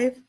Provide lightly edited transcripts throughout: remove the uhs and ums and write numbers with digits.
live.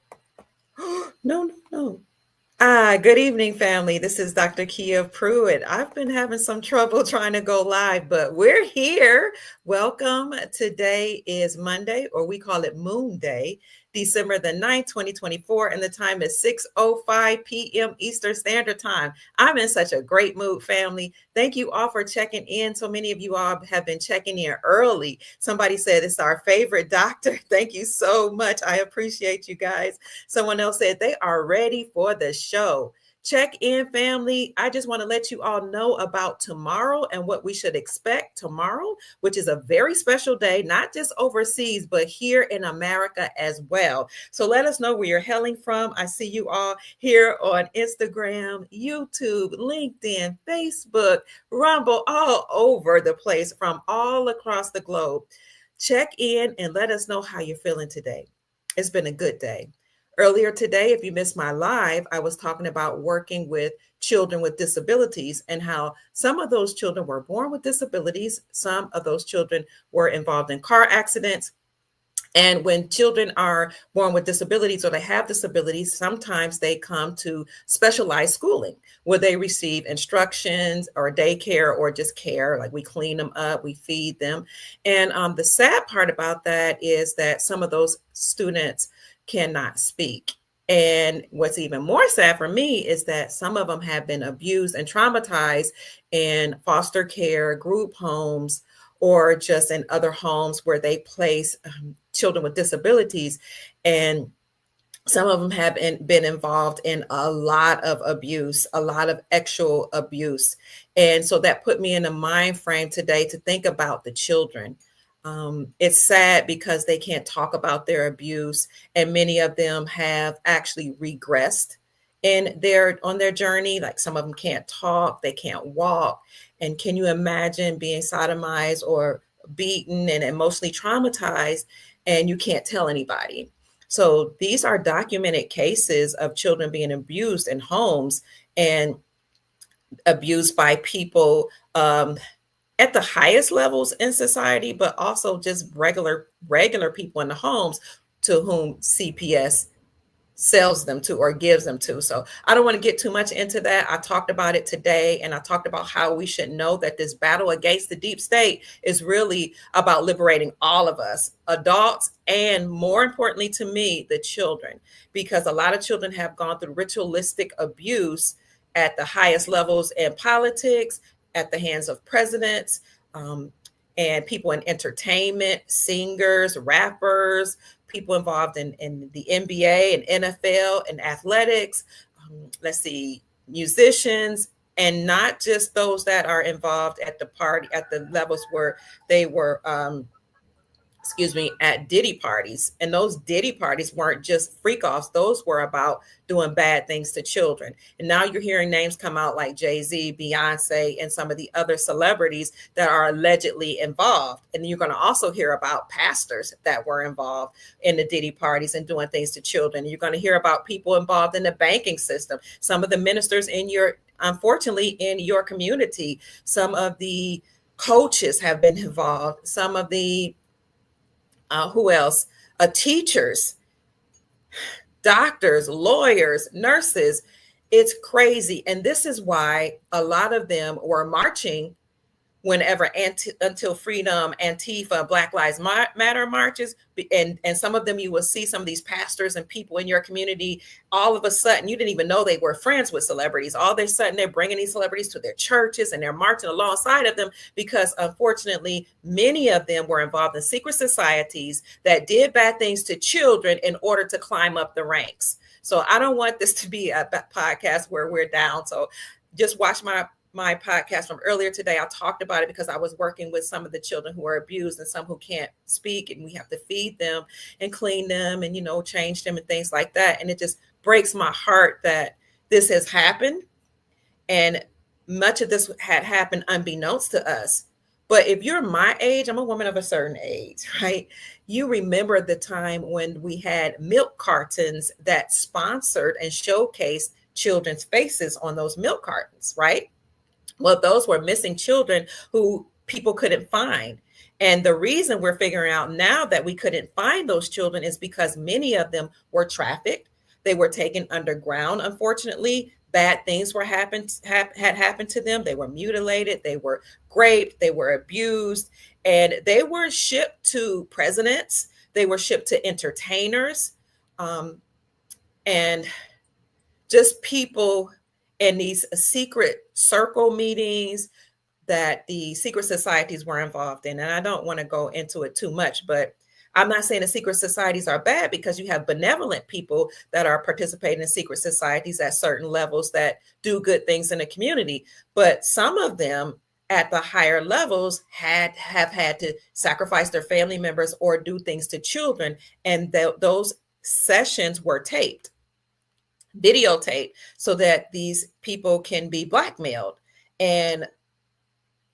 No, no, no. Good evening, family. This is Dr. Kia Pruitt. I've been having some trouble trying to go live, but we're here. Welcome. Today is Monday, or we call it Moon Day, December the 9th, 2024, and the time is 6:05 p.m. Eastern Standard Time. I'm in such a great mood, family. Thank you all for checking in. So many of you all have been checking in early. Somebody said it's our favorite doctor. Thank you so much. I appreciate you guys. Someone else said they are ready for the show. Check in, family. I just want to let you all know about tomorrow and what we should expect tomorrow, which is a very special day, not just overseas, but here in America as well. So let us know where you're hailing from. I see you all here on Instagram, YouTube, LinkedIn, Facebook, Rumble, all over the place from all across the globe. Check in and let us know how you're feeling today. It's been a good day. Earlier today, if you missed my live, I was talking about working with children with disabilities and how some of those children were born with disabilities. Some of those children were involved in car accidents. And when children are born with disabilities or they have disabilities, sometimes they come to specialized schooling where they receive instructions or daycare or just care. Like we clean them up, we feed them. And the sad part about that is that some of those students cannot speak. And what's even more sad for me is that some of them have been abused and traumatized in foster care, group homes, or just in other homes where they place children with disabilities. And some of them have been involved in a lot of abuse, a lot of actual abuse. And so that put me in a mind frame today to think about the children. It's sad because they can't talk about their abuse, and many of them have actually regressed on their journey. Like some of them can't talk, they can't walk. And can you imagine being sodomized or beaten and emotionally traumatized, and you can't tell anybody? So these are documented cases of children being abused in homes and abused by people at the highest levels in society, but also just regular people in the homes to whom CPS sells them to or gives them to. So I don't want to get too much into that. I talked about it today, and I talked about how we should know that this battle against the deep state is really about liberating all of us, adults, and more importantly to me, the children, because a lot of children have gone through ritualistic abuse at the highest levels in politics, at the hands of presidents, and people in entertainment, singers, rappers, people involved in the NBA and NFL and athletics, musicians, and not just those that are involved at the levels where they were at Diddy parties. And those Diddy parties weren't just freak offs. Those were about doing bad things to children. And now you're hearing names come out like Jay-Z, Beyonce, and some of the other celebrities that are allegedly involved. And you're going to also hear about pastors that were involved in the Diddy parties and doing things to children. You're going to hear about people involved in the banking system. Some of the ministers unfortunately, in your community, some of the coaches have been involved. Some of the who else? Teachers, doctors, lawyers, nurses. It's crazy. And this is why a lot of them were marching whenever Until Freedom, Antifa, Black Lives Matter marches. And some of them, you will see some of these pastors and people in your community, all of a sudden, you didn't even know they were friends with celebrities. All of a sudden, they're bringing these celebrities to their churches and they're marching alongside of them because, unfortunately, many of them were involved in secret societies that did bad things to children in order to climb up the ranks. So I don't want this to be a podcast where we're down. So just watch my podcast from earlier today. I talked about it because I was working with some of the children who are abused and some who can't speak, and we have to feed them and clean them and, change them and things like that. And it just breaks my heart that this has happened. And much of this had happened unbeknownst to us. But if you're my age, I'm a woman of a certain age, right? You remember the time when we had milk cartons that sponsored and showcased children's faces on those milk cartons, right? Well, those were missing children who people couldn't find. And the reason we're figuring out now that we couldn't find those children is because many of them were trafficked. They were taken underground. Unfortunately, bad things had happened to them. They were mutilated. They were raped. They were abused, and they were shipped to presidents. They were shipped to entertainers, and just people in these secret circle meetings that the secret societies were involved in. And I don't want to go into it too much, but I'm not saying the secret societies are bad, because you have benevolent people that are participating in secret societies at certain levels that do good things in the community. But some of them at the higher levels have had to sacrifice their family members or do things to children. And those sessions were taped, videotaped, so that these people can be blackmailed and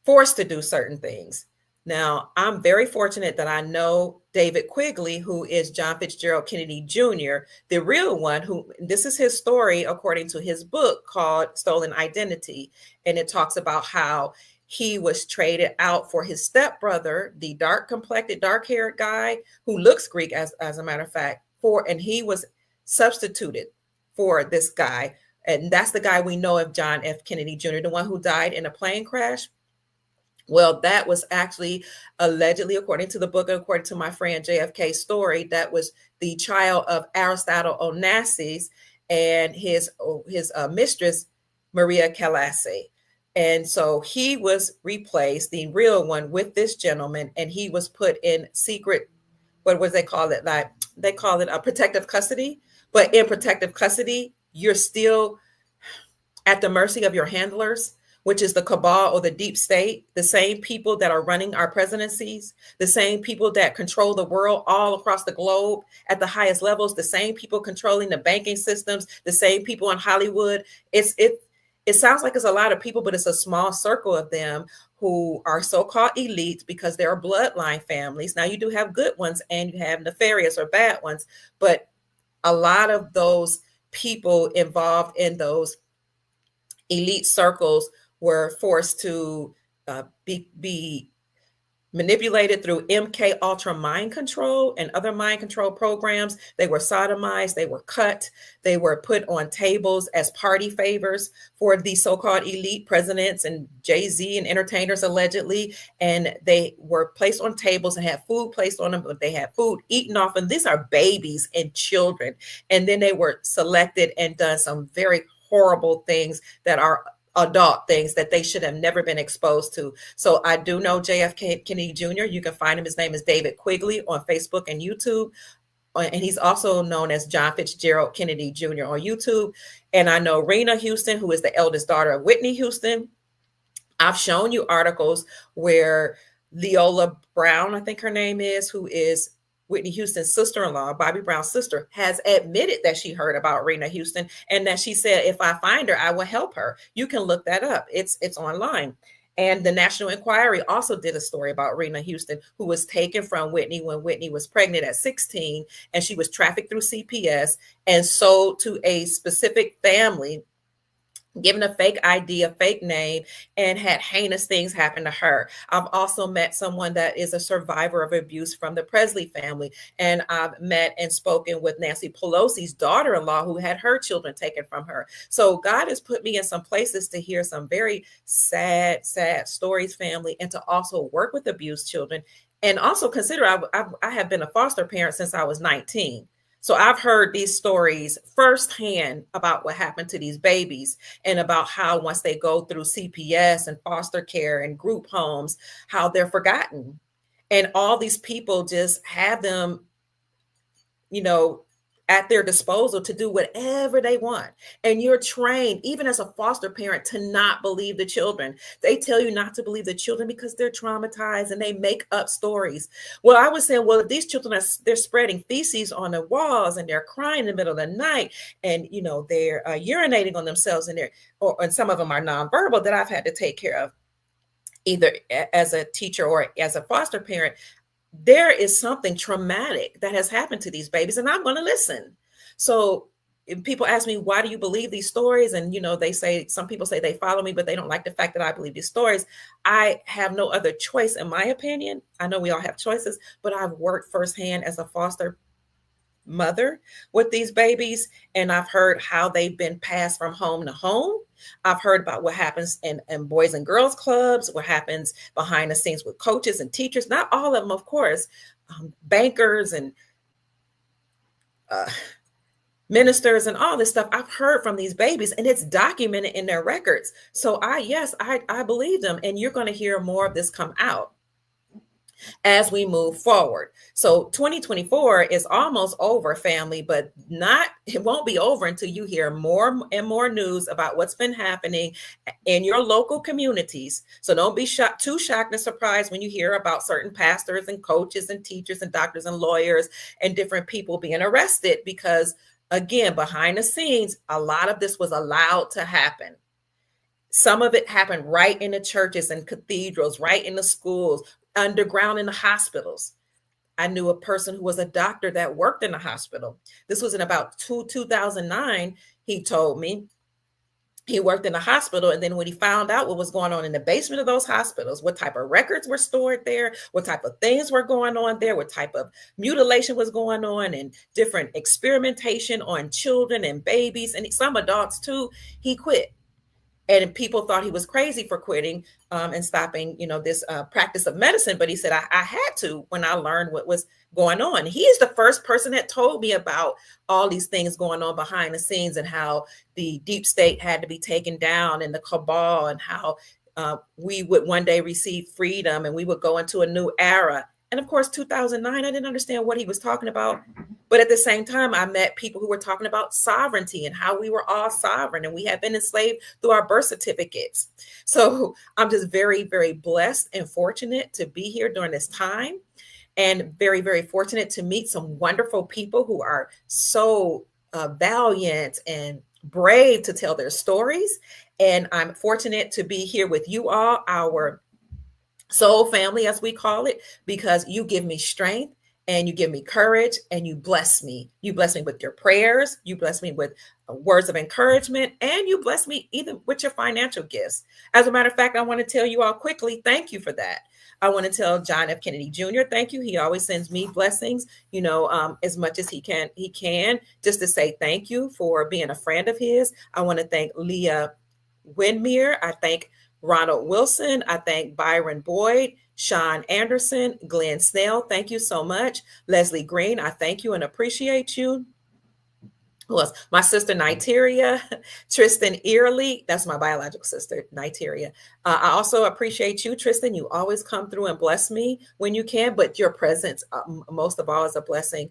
forced to do certain things. Now, I'm very fortunate that I know David Quigley, who is John Fitzgerald Kennedy Jr., the real one, who this is his story according to his book called Stolen Identity. And it talks about how he was traded out for his stepbrother, the dark complected, dark haired guy who looks Greek, as a matter of fact, and he was substituted for this guy. And that's the guy we know of, John F. Kennedy Jr., the one who died in a plane crash. Well, that was actually allegedly, according to the book, according to my friend JFK's story, that was the child of Aristotle Onassis and his mistress, Maria Callassi. And so he was replaced, the real one, with this gentleman, and he was put in secret, what was they call it? Like they call it a protective custody. But in protective custody, you're still at the mercy of your handlers, which is the cabal or the deep state, the same people that are running our presidencies, the same people that control the world all across the globe at the highest levels, the same people controlling the banking systems, the same people in Hollywood. It sounds like it's a lot of people, but it's a small circle of them who are so-called elites because they're bloodline families. Now, you do have good ones and you have nefarious or bad ones, but a lot of those people involved in those elite circles were forced to be manipulated through MK Ultra mind control and other mind control programs. They were sodomized, they were cut, they were put on tables as party favors for the so-called elite presidents and Jay-Z and entertainers, allegedly. And they were placed on tables and had food placed on them, but they had food eaten off. And these are babies and children. And then they were selected and done some very horrible things that are adult things that they should have never been exposed to. So I do know JFK Kennedy Jr. You can find him. His name is David Quigley on Facebook and YouTube. And he's also known as John Fitzgerald Kennedy Jr. on YouTube. And I know Rena Houston, who is the eldest daughter of Whitney Houston. I've shown you articles where Leola Brown, I think her name is, who is Whitney Houston's sister-in-law, Bobby Brown's sister, has admitted that she heard about Rena Houston and that she said, if I find her, I will help her. You can look that up. It's online. And the National Enquirer also did a story about Rena Houston, who was taken from Whitney when Whitney was pregnant at 16, and she was trafficked through CPS and sold to a specific family, given a fake ID, a fake name, and had heinous things happen to her. I've also met someone that is a survivor of abuse from the Presley family. And I've met and spoken with Nancy Pelosi's daughter-in-law who had her children taken from her. So God has put me in some places to hear some very sad, sad stories, family, and to also work with abused children. And also consider I have been a foster parent since I was 19. So I've heard these stories firsthand about what happened to these babies and about how once they go through CPS and foster care and group homes, how they're forgotten. And all these people just have them, at their disposal to do whatever they want. And you're trained, even as a foster parent, to not believe the children. They tell you not to believe the children because they're traumatized and they make up stories. Well, I was saying, well, if these children they're spreading feces on the walls and they're crying in the middle of the night and, they're urinating on themselves and and some of them are nonverbal that I've had to take care of either as a teacher or as a foster parent. There is something traumatic that has happened to these babies, and I'm going to listen. So people ask me, why do you believe these stories? And, they say, some people say they follow me, but they don't like the fact that I believe these stories. I have no other choice, in my opinion. I know we all have choices, but I've worked firsthand as a foster mother with these babies, and I've heard how they've been passed from home to home. I've heard about what happens in boys and girls clubs, what happens behind the scenes with coaches and teachers. Not all of them, of course, bankers and ministers and all this stuff. I've heard from these babies, and it's documented in their records. So I believe them, and you're going to hear more of this come out as we move forward. So 2024 is almost over, family, but it won't be over until you hear more and more news about what's been happening in your local communities. So don't be too shocked and surprised when you hear about certain pastors and coaches and teachers and doctors and lawyers and different people being arrested, because again, behind the scenes, a lot of this was allowed to happen. Some of it happened right in the churches and cathedrals, right in the schools, underground in the hospitals. I knew a person who was a doctor that worked in the hospital. This was in about 2009. He told me he worked in the hospital. And then when he found out what was going on in the basement of those hospitals, what type of records were stored there, what type of things were going on there, what type of mutilation was going on, and different experimentation on children and babies, and some adults too, he quit. And people thought he was crazy for quitting and stopping, this practice of medicine. But he said, I had to when I learned what was going on. He is the first person that told me about all these things going on behind the scenes, and how the deep state had to be taken down, and the cabal, and how we would one day receive freedom and we would go into a new era. And of course, 2009, I didn't understand what he was talking about. But at the same time, I met people who were talking about sovereignty and how we were all sovereign and we had been enslaved through our birth certificates. So I'm just very, very blessed and fortunate to be here during this time, and very, very fortunate to meet some wonderful people who are so valiant and brave to tell their stories. And I'm fortunate to be here with you all, our soul family, as we call it, because you give me strength and you give me courage and you bless me. You bless me with your prayers. You bless me with words of encouragement, and you bless me even with your financial gifts. As a matter of fact, I want to tell you all quickly, thank you for that. I want to tell John F. Kennedy Jr. thank you. He always sends me blessings, as much as he can, just to say thank you for being a friend of his. I want to thank Leah Winmere. I thank Ronald Wilson. I thank Byron Boyd, Sean Anderson, Glenn Snell. Thank you so much. Leslie Green, I thank you and appreciate you. Who else? My sister Niteria, Tristan Early. That's my biological sister, Niteria. I also appreciate you, Tristan. You always come through and bless me when you can, but your presence, most of all, is a blessing.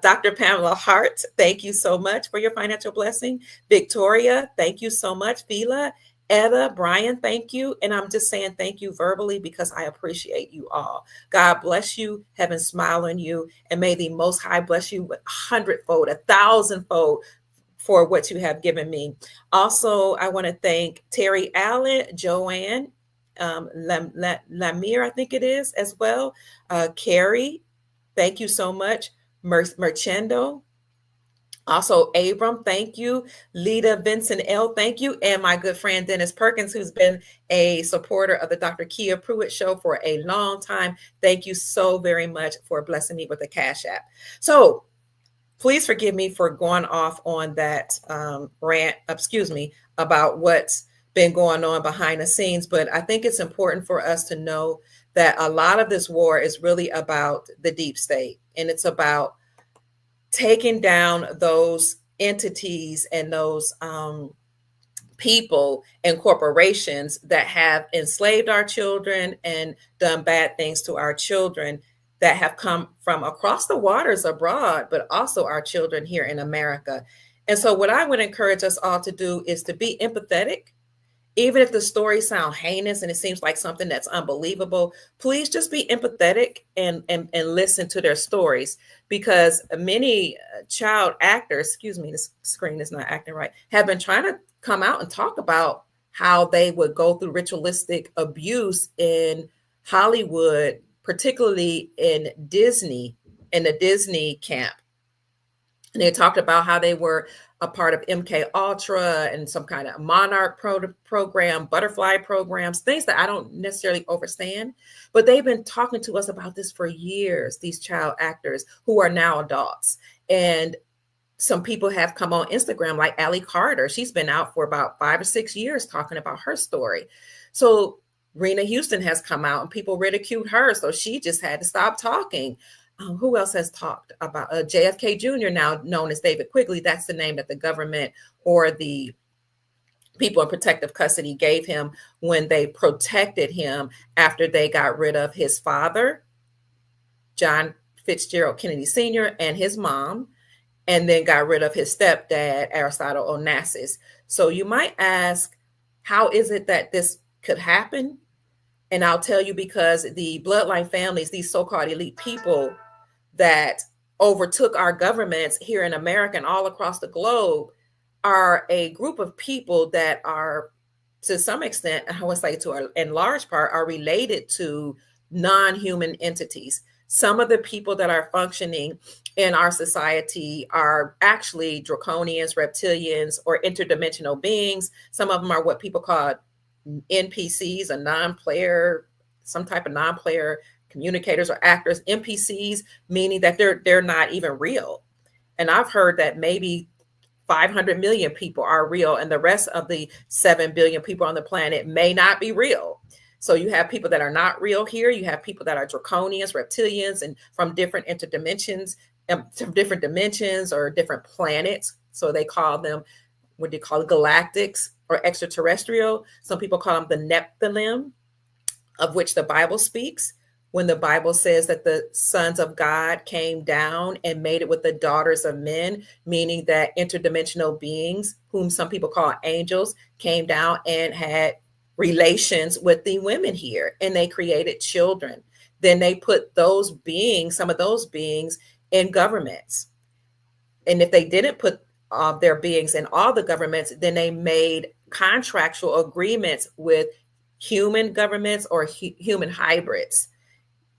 Dr. Pamela Hart, thank you so much for your financial blessing. Victoria, thank you so much. Phila, Etta, Brian, thank you. And I'm just saying thank you verbally because I appreciate you all. God bless you. Heaven smile on you. And may the Most High bless you with 100-fold, 1,000-fold for what you have given me. Also, I want to thank Terry Allen, Joanne, Lamir, I think it is as well. Carrie, thank you so much. Merchendo. Also, Abram, thank you. Lita Vincent L, thank you. And my good friend, Dennis Perkins, who's been a supporter of the Dr. Kia Pruitt Show for a long time. Thank you so very much for blessing me with the Cash App. So please forgive me for going off on that rant, about what's been going on behind the scenes. But I think it's important for us to know that a lot of this war is really about the deep state, and it's about taking down those entities and those people and corporations that have enslaved our children and done bad things to our children that have come from across the waters abroad, but also our children here in America. And so what I would encourage us all to do is to be empathetic. Even if the stories sound heinous and it seems like something that's unbelievable, please just be empathetic and listen to their stories, because many child actors, this screen is not acting right, have been trying to come out and talk about how they would go through ritualistic abuse in Hollywood, particularly in the Disney camp. And they talked about how they were a part of MK Ultra and some kind of Monarch program, butterfly programs, things that I don't necessarily understand. But they've been talking to us about this for years, these child actors who are now adults. And some people have come on Instagram, like Allie Carter. She's been out for about 5 or 6 years talking about her story. So Rena Houston has come out and people ridiculed her. So she just had to stop talking. Who else has talked about JFK Jr., now known as David Quigley? That's the name that the government or the people in protective custody gave him when they protected him after they got rid of his father, John Fitzgerald Kennedy Sr., and his mom, and then got rid of his stepdad, Aristotle Onassis. So you might ask, how is it that this could happen? And I'll tell you, because the bloodline families, these so-called elite people that overtook our governments here in America and all across the globe, are a group of people that are, to some extent, I would say in large part, are related to non-human entities. Some of the people that are functioning in our society are actually draconians, reptilians, or interdimensional beings. Some of them are what people call NPCs, a non-player, some type of non-player communicators or actors. NPCs, meaning that they're not even real. And I've heard that maybe 500 million people are real, and the rest of the 7 billion people on the planet may not be real. So you have people that are not real here. You have people that are draconians, reptilians, and from different interdimensions, from different dimensions or different planets. So they call them, what do you call it, galactics or extraterrestrial. Some people call them the Nephilim, of which the Bible speaks, when the Bible says that the sons of God came down and made it with the daughters of men, meaning that interdimensional beings, whom some people call angels, came down and had relations with the women here, and they created children. Then they put those beings, some of those beings, in governments. And if they didn't put their beings in all the governments, then they made contractual agreements with human governments or human hybrids.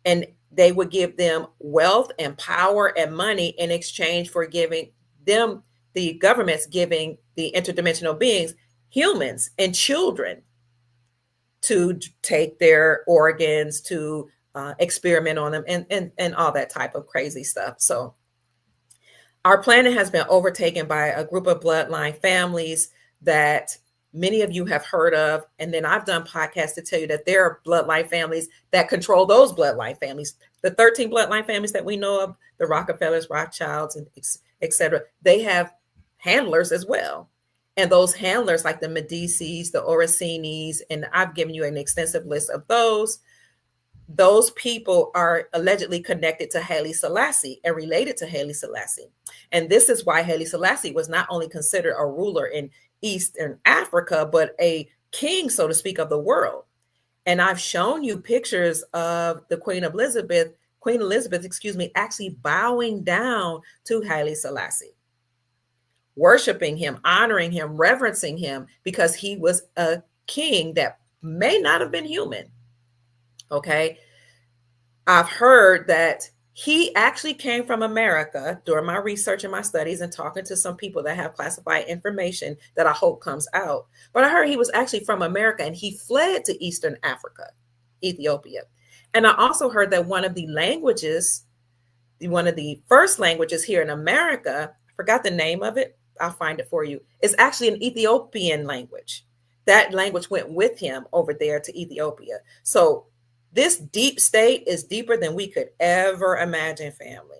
And they would give them wealth and power and money in exchange for giving them, the governments giving the interdimensional beings, humans and children, to take their organs, to experiment on them, and all that type of crazy stuff. So our planet has been overtaken by a group of bloodline families that many of you have heard of. And then I've done podcasts to tell you that there are bloodline families that control those bloodline families. The 13 bloodline families that we know of, the Rockefellers, Rothschilds, and et cetera, they have handlers as well. And those handlers, like the Medicis, the Orsinis, and I've given you an extensive list of those people are allegedly connected to Haile Selassie and related to Haile Selassie. And this is why Haile Selassie was not only considered a ruler in Eastern Africa, but a king, so to speak, of the world. And I've shown you pictures of the Queen Elizabeth, actually bowing down to Haile Selassie, worshiping him, honoring him, reverencing him, because he was a king that may not have been human. Okay. I've heard that he actually came from America during my research and my studies and talking to some people that have classified information that I hope comes out. But I heard he was actually from America and he fled to Eastern Africa, Ethiopia. And I also heard that one of the first languages here in America, I forgot the name of it, I'll find it for you, is actually an Ethiopian language. That language went with him over there to Ethiopia. So this deep state is deeper than we could ever imagine, family.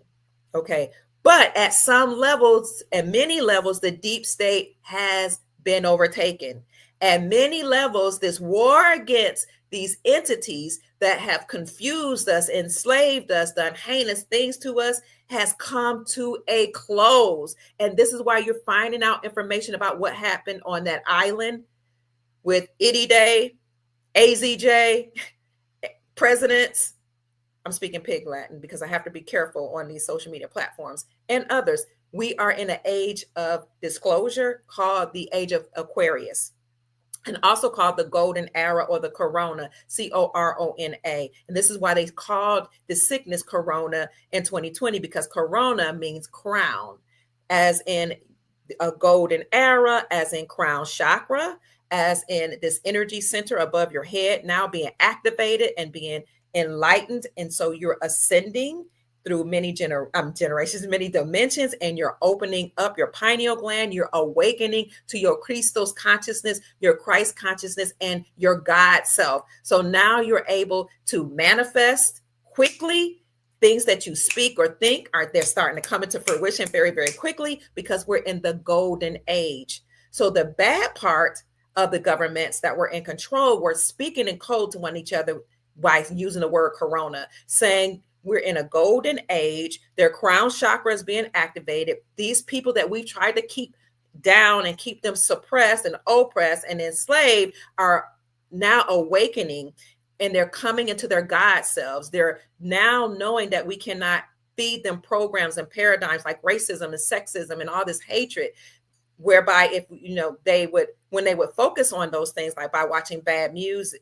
Okay. But at some levels, at many levels, the deep state has been overtaken. At many levels, this war against these entities that have confused us, enslaved us, done heinous things to us has come to a close. And this is why you're finding out information about what happened on that island with Itty Day, AZJ, presidents. I'm speaking pig Latin because I have to be careful on these social media platforms and others. We are in an age of disclosure called the age of Aquarius, and also called the golden era or the corona, corona. And this is why they called the sickness corona in 2020, because corona means crown. as in a golden era, as in crown chakra, as in this energy center above your head now being activated and being enlightened. And so you're ascending through many generations, many dimensions, and you're opening up your pineal gland. You're awakening to your Christos consciousness, your Christ consciousness, and your God self. So now you're able to manifest quickly. Things that you speak or think they're starting to come into fruition very, very quickly because we're in the golden age. So the bad part of the governments that were in control were speaking in code to one each other by using the word corona, saying we're in a golden age. Their crown chakra is being activated. These people that we've tried to keep down and keep them suppressed and oppressed and enslaved are now awakening, and they're coming into their God selves. They're now knowing that we cannot feed them programs and paradigms like racism and sexism and all this hatred, whereby if they would, when they would focus on those things, like by watching bad movies,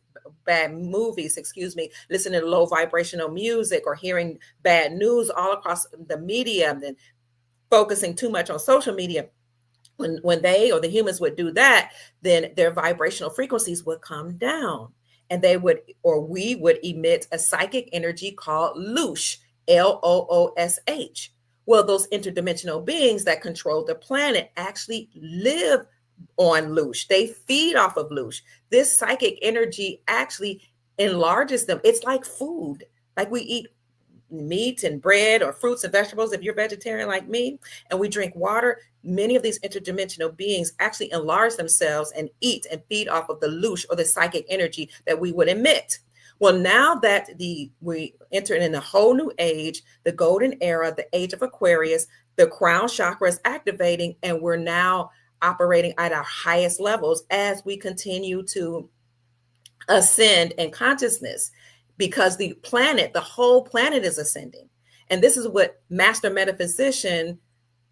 listening to low vibrational music or hearing bad news all across the media, and then focusing too much on social media, when they or the humans would do that, then their vibrational frequencies would come down, and we would emit a psychic energy called loosh, Loosh. Well, those interdimensional beings that control the planet actually live on loosh. They feed off of loosh. This psychic energy actually enlarges them. It's like food. Like we eat meat and bread or fruits and vegetables if you're vegetarian like me, and we drink water. Many of these interdimensional beings actually enlarge themselves and eat and feed off of the loosh, or the psychic energy that we would emit. Well, now that we enter in a whole new age, the golden era, the age of Aquarius, the crown chakra is activating, and we're now operating at our highest levels as we continue to ascend in consciousness, because the whole planet is ascending. And this is what Master Metaphysician,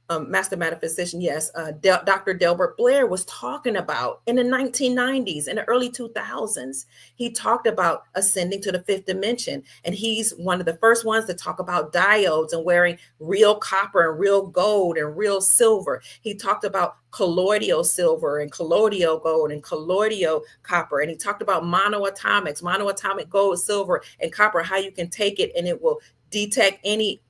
Dr. Delbert Blair was talking about in the 1990s, in the early 2000s. He talked about ascending to the fifth dimension. And he's one of the first ones to talk about diodes and wearing real copper and real gold and real silver. He talked about colloidal silver and colloidal gold and colloidal copper. And he talked about monoatomic gold, silver, and copper, how you can take it and it will detect any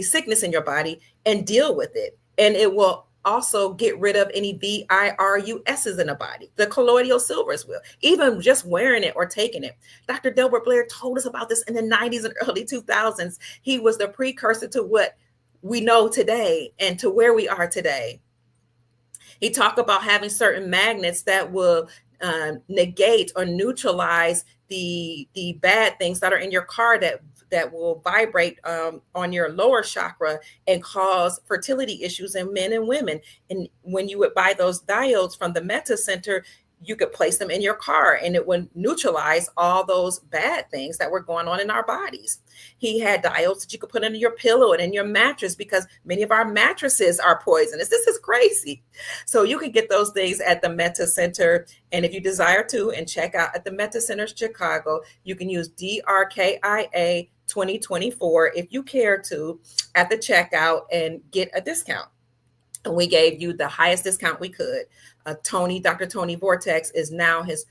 sickness in your body and deal with it. And it will also get rid of any viruses in the body. The colloidal silvers will, even just wearing it or taking it. Dr. Delbert Blair told us about this in the 90s and early 2000s. He was the precursor to what we know today and to where we are today. He talked about having certain magnets that will negate or neutralize the bad things that are in your car that will vibrate on your lower chakra and cause fertility issues in men and women. And when you would buy those diodes from the Meta Center, you could place them in your car and it would neutralize all those bad things that were going on in our bodies. He had diodes that you could put under your pillow and in your mattress, because many of our mattresses are poisonous. This is crazy. So you can get those things at the Meta Center. And if you desire to, and check out at the Meta Center Chicago, you can use DRKIA 2024 if you care to at the checkout and get a discount. And we gave you the highest discount we could. Dr. Tony Vortex is now his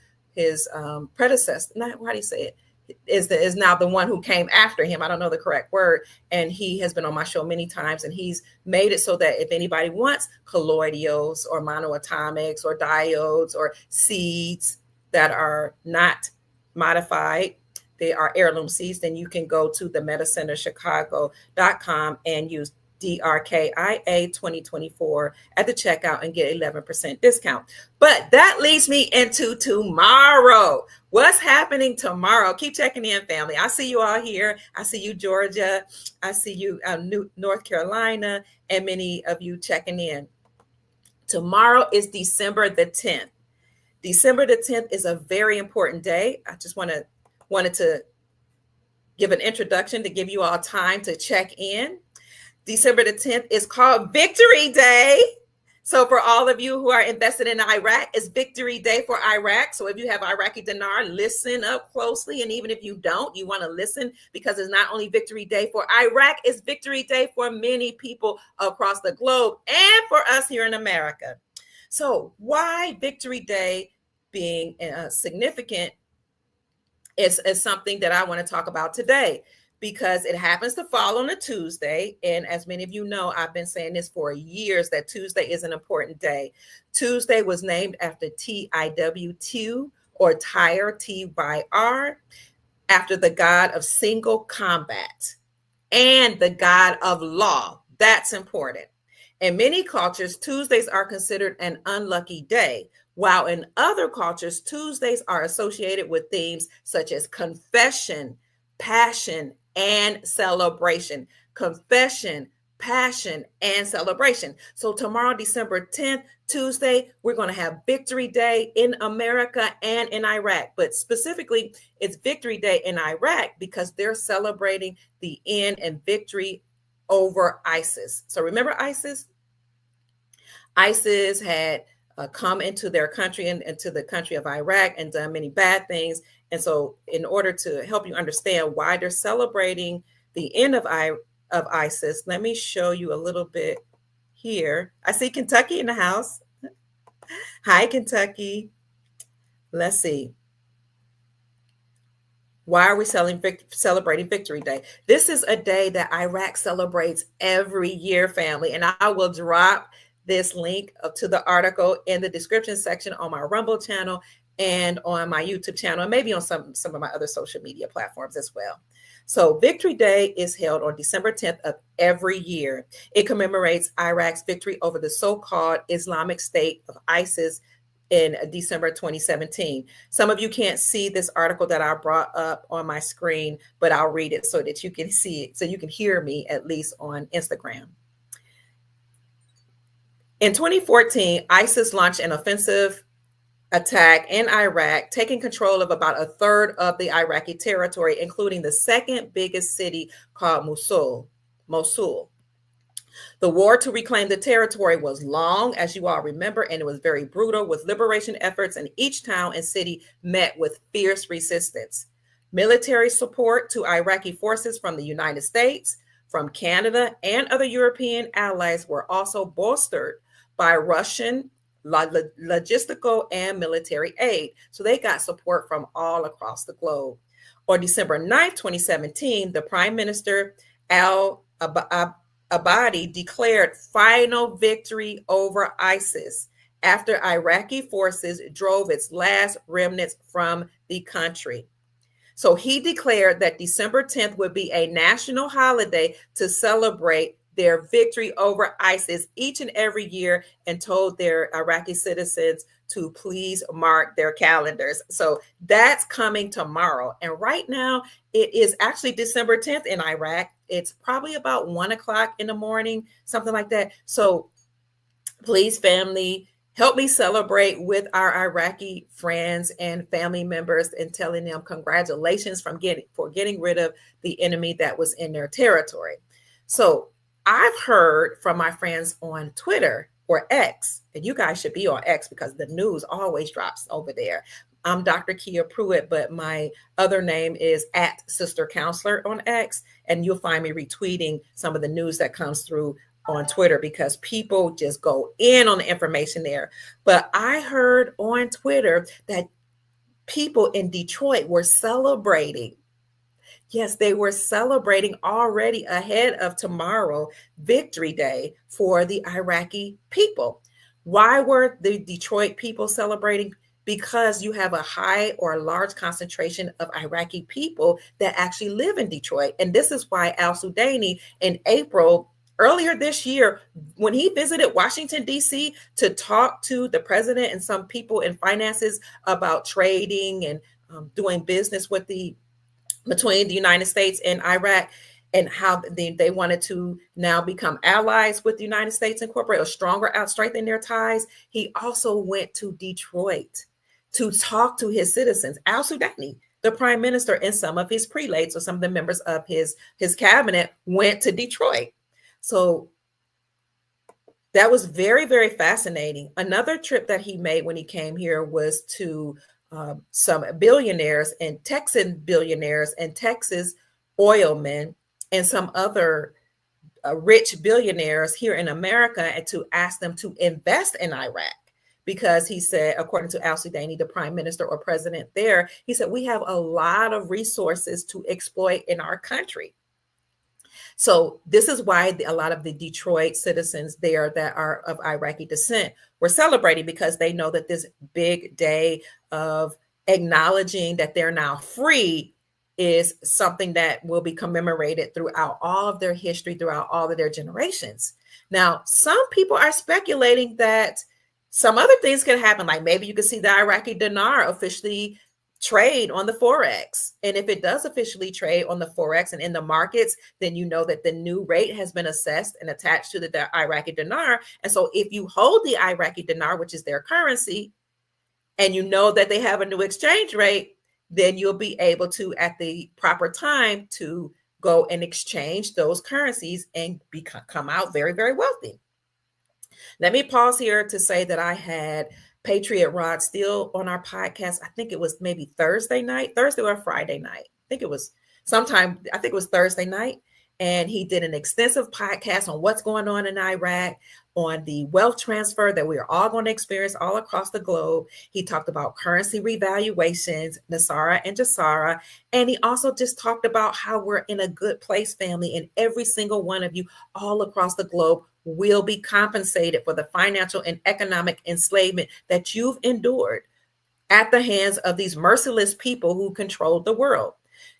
predecessor. Not, how do you say it? Is now the one who came after him. I don't know the correct word. And he has been on my show many times, and he's made it so that if anybody wants colloidals or monoatomics or diodes or seeds that are not modified, they are heirloom seeds, then you can go to the metacenterchicago.com and use DRKIA 2024 at the checkout and get 11% discount. But that leads me into tomorrow. What's happening tomorrow? Keep checking in, family. I see you all here. I see you, Georgia. I see you, North Carolina, and many of you checking in. Tomorrow is December the 10th. December the 10th is a very important day. I just wanted to give an introduction to give you all time to check in. December the 10th is called Victory Day. So for all of you who are invested in Iraq, it's Victory Day for Iraq. So if you have Iraqi dinar, listen up closely. And even if you don't, you want to listen, because it's not only Victory Day for Iraq, it's Victory Day for many people across the globe and for us here in America. So why Victory Day being significant is something that I want to talk about today, because it happens to fall on a Tuesday. And as many of you know, I've been saying this for years, that Tuesday is an important day. Tuesday was named after TIW, or Tyr, TYR, after the god of single combat and the god of law. That's important. In many cultures, Tuesdays are considered an unlucky day, while in other cultures, Tuesdays are associated with themes such as confession, passion, and celebration. Confession, passion, and celebration. So tomorrow, December 10th, Tuesday, we're going to have Victory Day in America and in Iraq. But specifically, it's Victory Day in Iraq because they're celebrating the end and victory over ISIS. So remember ISIS? ISIS had come into their country and into the country of Iraq and done many bad things. And so in order to help you understand why they're celebrating the end of ISIS, let me show you a little bit here. I see Kentucky in the house. Hi, Kentucky. Let's see. Why are we celebrating Victory Day? This is a day that Iraq celebrates every year, family. And I will drop this link to the article in the description section on my Rumble channel and on my YouTube channel, and maybe on some of my other social media platforms as well. So Victory Day is held on December 10th of every year. It commemorates Iraq's victory over the so-called Islamic State of ISIS in December 2017. Some of you can't see this article that I brought up on my screen, but I'll read it so that you can see it, so you can hear me at least on Instagram. In 2014, ISIS launched an offensive attack in Iraq, taking control of about a third of the Iraqi territory, including the second biggest city called Mosul. The war to reclaim the territory was long, as you all remember, and it was very brutal, with liberation efforts, and each town and city met with fierce resistance. Military support to Iraqi forces from the United States, from Canada, and other European allies were also bolstered by Russian logistical and military aid. So they got support from all across the globe. On December 9th, 2017, the Prime Minister al-Abadi declared final victory over ISIS after Iraqi forces drove its last remnants from the country. So he declared that December 10th would be a national holiday to celebrate their victory over ISIS each and every year, and told their Iraqi citizens to please mark their calendars. So that's coming tomorrow. And right now it is actually December 10th in Iraq. It's probably about 1 o'clock in the morning, something like that. So please, family, help me celebrate with our Iraqi friends and family members and telling them congratulations for getting rid of the enemy that was in their territory. So I've heard from my friends on Twitter, or X, and you guys should be on X because the news always drops over there. I'm Dr. Kia Pruitt, but my other name is @SisterCounselor on X, and you'll find me retweeting some of the news that comes through on Twitter because people just go in on the information there. But I heard on Twitter that people in Detroit were celebrating. Yes, they were celebrating already ahead of tomorrow, Victory Day, for the Iraqi people. Why were the Detroit people celebrating? Because you have a high or a large concentration of Iraqi people that actually live in Detroit. And this is why al-Sudani in April, earlier this year, when he visited Washington, D.C. to talk to the president and some people in finances about trading and doing business between the United States and Iraq, and how they wanted to now become allies with the United States, incorporate a stronger strengthen their ties. He also went to Detroit to talk to his citizens. Al-Sudani, the prime minister, and some of his prelates or some of the members of his cabinet went to Detroit. So That was very, very fascinating. Another trip that he made when he came here was to some billionaires and Texan billionaires and Texas oilmen and some other rich billionaires here in America, and to ask them to invest in Iraq. Because he said, according to Al Sudani, the prime minister or president there, he said, we have a lot of resources to exploit in our country. So this is why a lot of the Detroit citizens there that are of Iraqi descent were celebrating, because they know that this big day of acknowledging that they're now free is something that will be commemorated throughout all of their history, throughout all of their generations. Now, some people are speculating that some other things can happen, like maybe you can see the Iraqi dinar officially trade on the Forex. And if it does officially trade on the Forex and in the markets, then you know that the new rate has been assessed and attached to the Iraqi dinar. And so if you hold the Iraqi dinar, which is their currency, and you know that they have a new exchange rate, then you'll be able to, at the proper time, to go and exchange those currencies and come out very, very wealthy. Let me pause here to say that I had Patriot Rod Steele on our podcast. I think it was maybe Thursday or Friday night. I think it was Thursday night. And he did an extensive podcast on what's going on in Iraq, on the wealth transfer that we are all going to experience all across the globe. He talked about currency revaluations, Nasara and Jassara. And he also just talked about how we're in a good place, family, and every single one of you all across the globe will be compensated for the financial and economic enslavement that you've endured at the hands of these merciless people who controlled the world.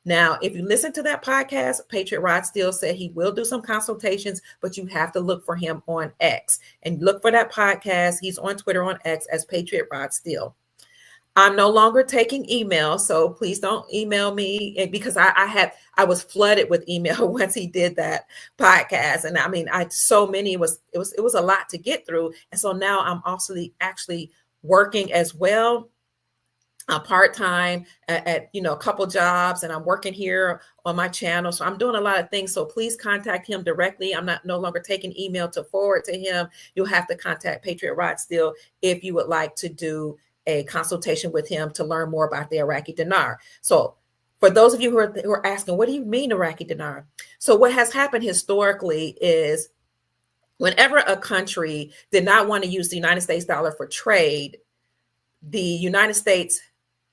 Now, if you listen to that podcast, Patriot Rod Steele said he will do some consultations, but you have to look for him on X and look for that podcast. He's on Twitter, on X, as Patriot Rod Steele. I'm no longer taking email, so please don't email me, because I was flooded with email once he did that podcast. And I mean, it was a lot to get through. And so now I'm also actually working as well. I'm part-time at a couple jobs, and I'm working here on my channel. So I'm doing a lot of things. So please contact him directly. I'm no longer taking email to forward to him. You'll have to contact Patriot Rod Steele if you would like to do a consultation with him to learn more about the Iraqi dinar. So for those of you who are asking, what do you mean Iraqi dinar? So what has happened historically is whenever a country did not want to use the United States dollar for trade, the United States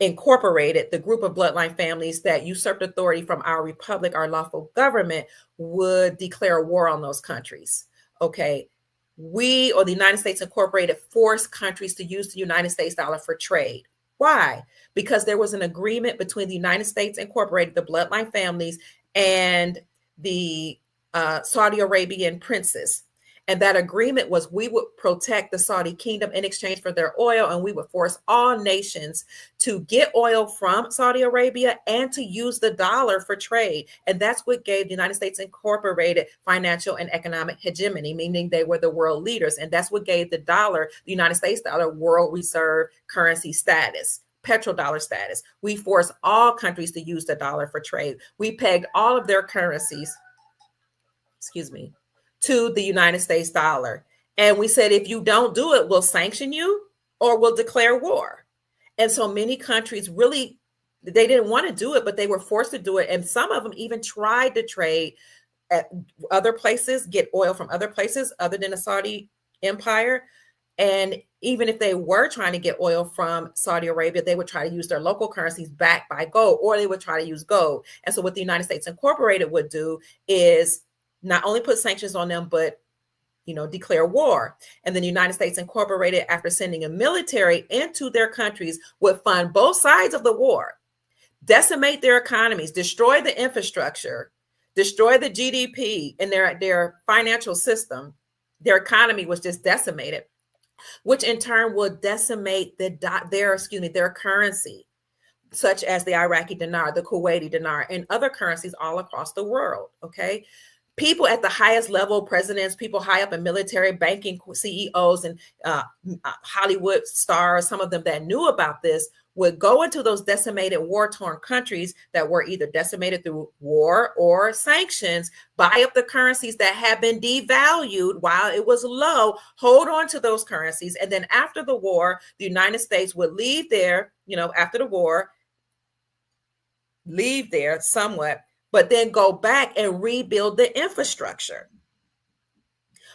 Incorporated, the group of bloodline families that usurped authority from our republic, our lawful government, would declare war on those countries. Okay. We, or the United States Incorporated, forced countries to use the United States dollar for trade. Why? Because there was an agreement between the United States Incorporated, the bloodline families, and the Saudi Arabian princes. And that agreement was we would protect the Saudi kingdom in exchange for their oil, and we would force all nations to get oil from Saudi Arabia and to use the dollar for trade. And that's what gave the United States Incorporated financial and economic hegemony, meaning they were the world leaders. And that's what gave the dollar, the United States dollar, world reserve currency status, petrodollar status. We forced all countries to use the dollar for trade. We pegged all of their currencies, to the United States dollar. And we said, if you don't do it, we'll sanction you or we'll declare war. And so many countries really, they didn't want to do it, but they were forced to do it. And some of them even tried to trade at other places, get oil from other places other than the Saudi empire. And even if they were trying to get oil from Saudi Arabia, they would try to use their local currencies backed by gold, or they would try to use gold. And so what the United States Incorporated would do is not only put sanctions on them, but, declare war. And then the United States Incorporated, after sending a military into their countries, would fund both sides of the war, decimate their economies, destroy the infrastructure, destroy the GDP in their financial system. Their economy was just decimated, which in turn will decimate their currency, such as the Iraqi dinar, the Kuwaiti dinar, and other currencies all across the world. Okay. People at the highest level, presidents, people high up in military, banking, CEOs, and Hollywood stars, some of them that knew about this, would go into those decimated, war-torn countries that were either decimated through war or sanctions, buy up the currencies that had been devalued while it was low, hold on to those currencies. And then after the war, the United States would leave there, after the war, leave there somewhat, but then go back and rebuild the infrastructure.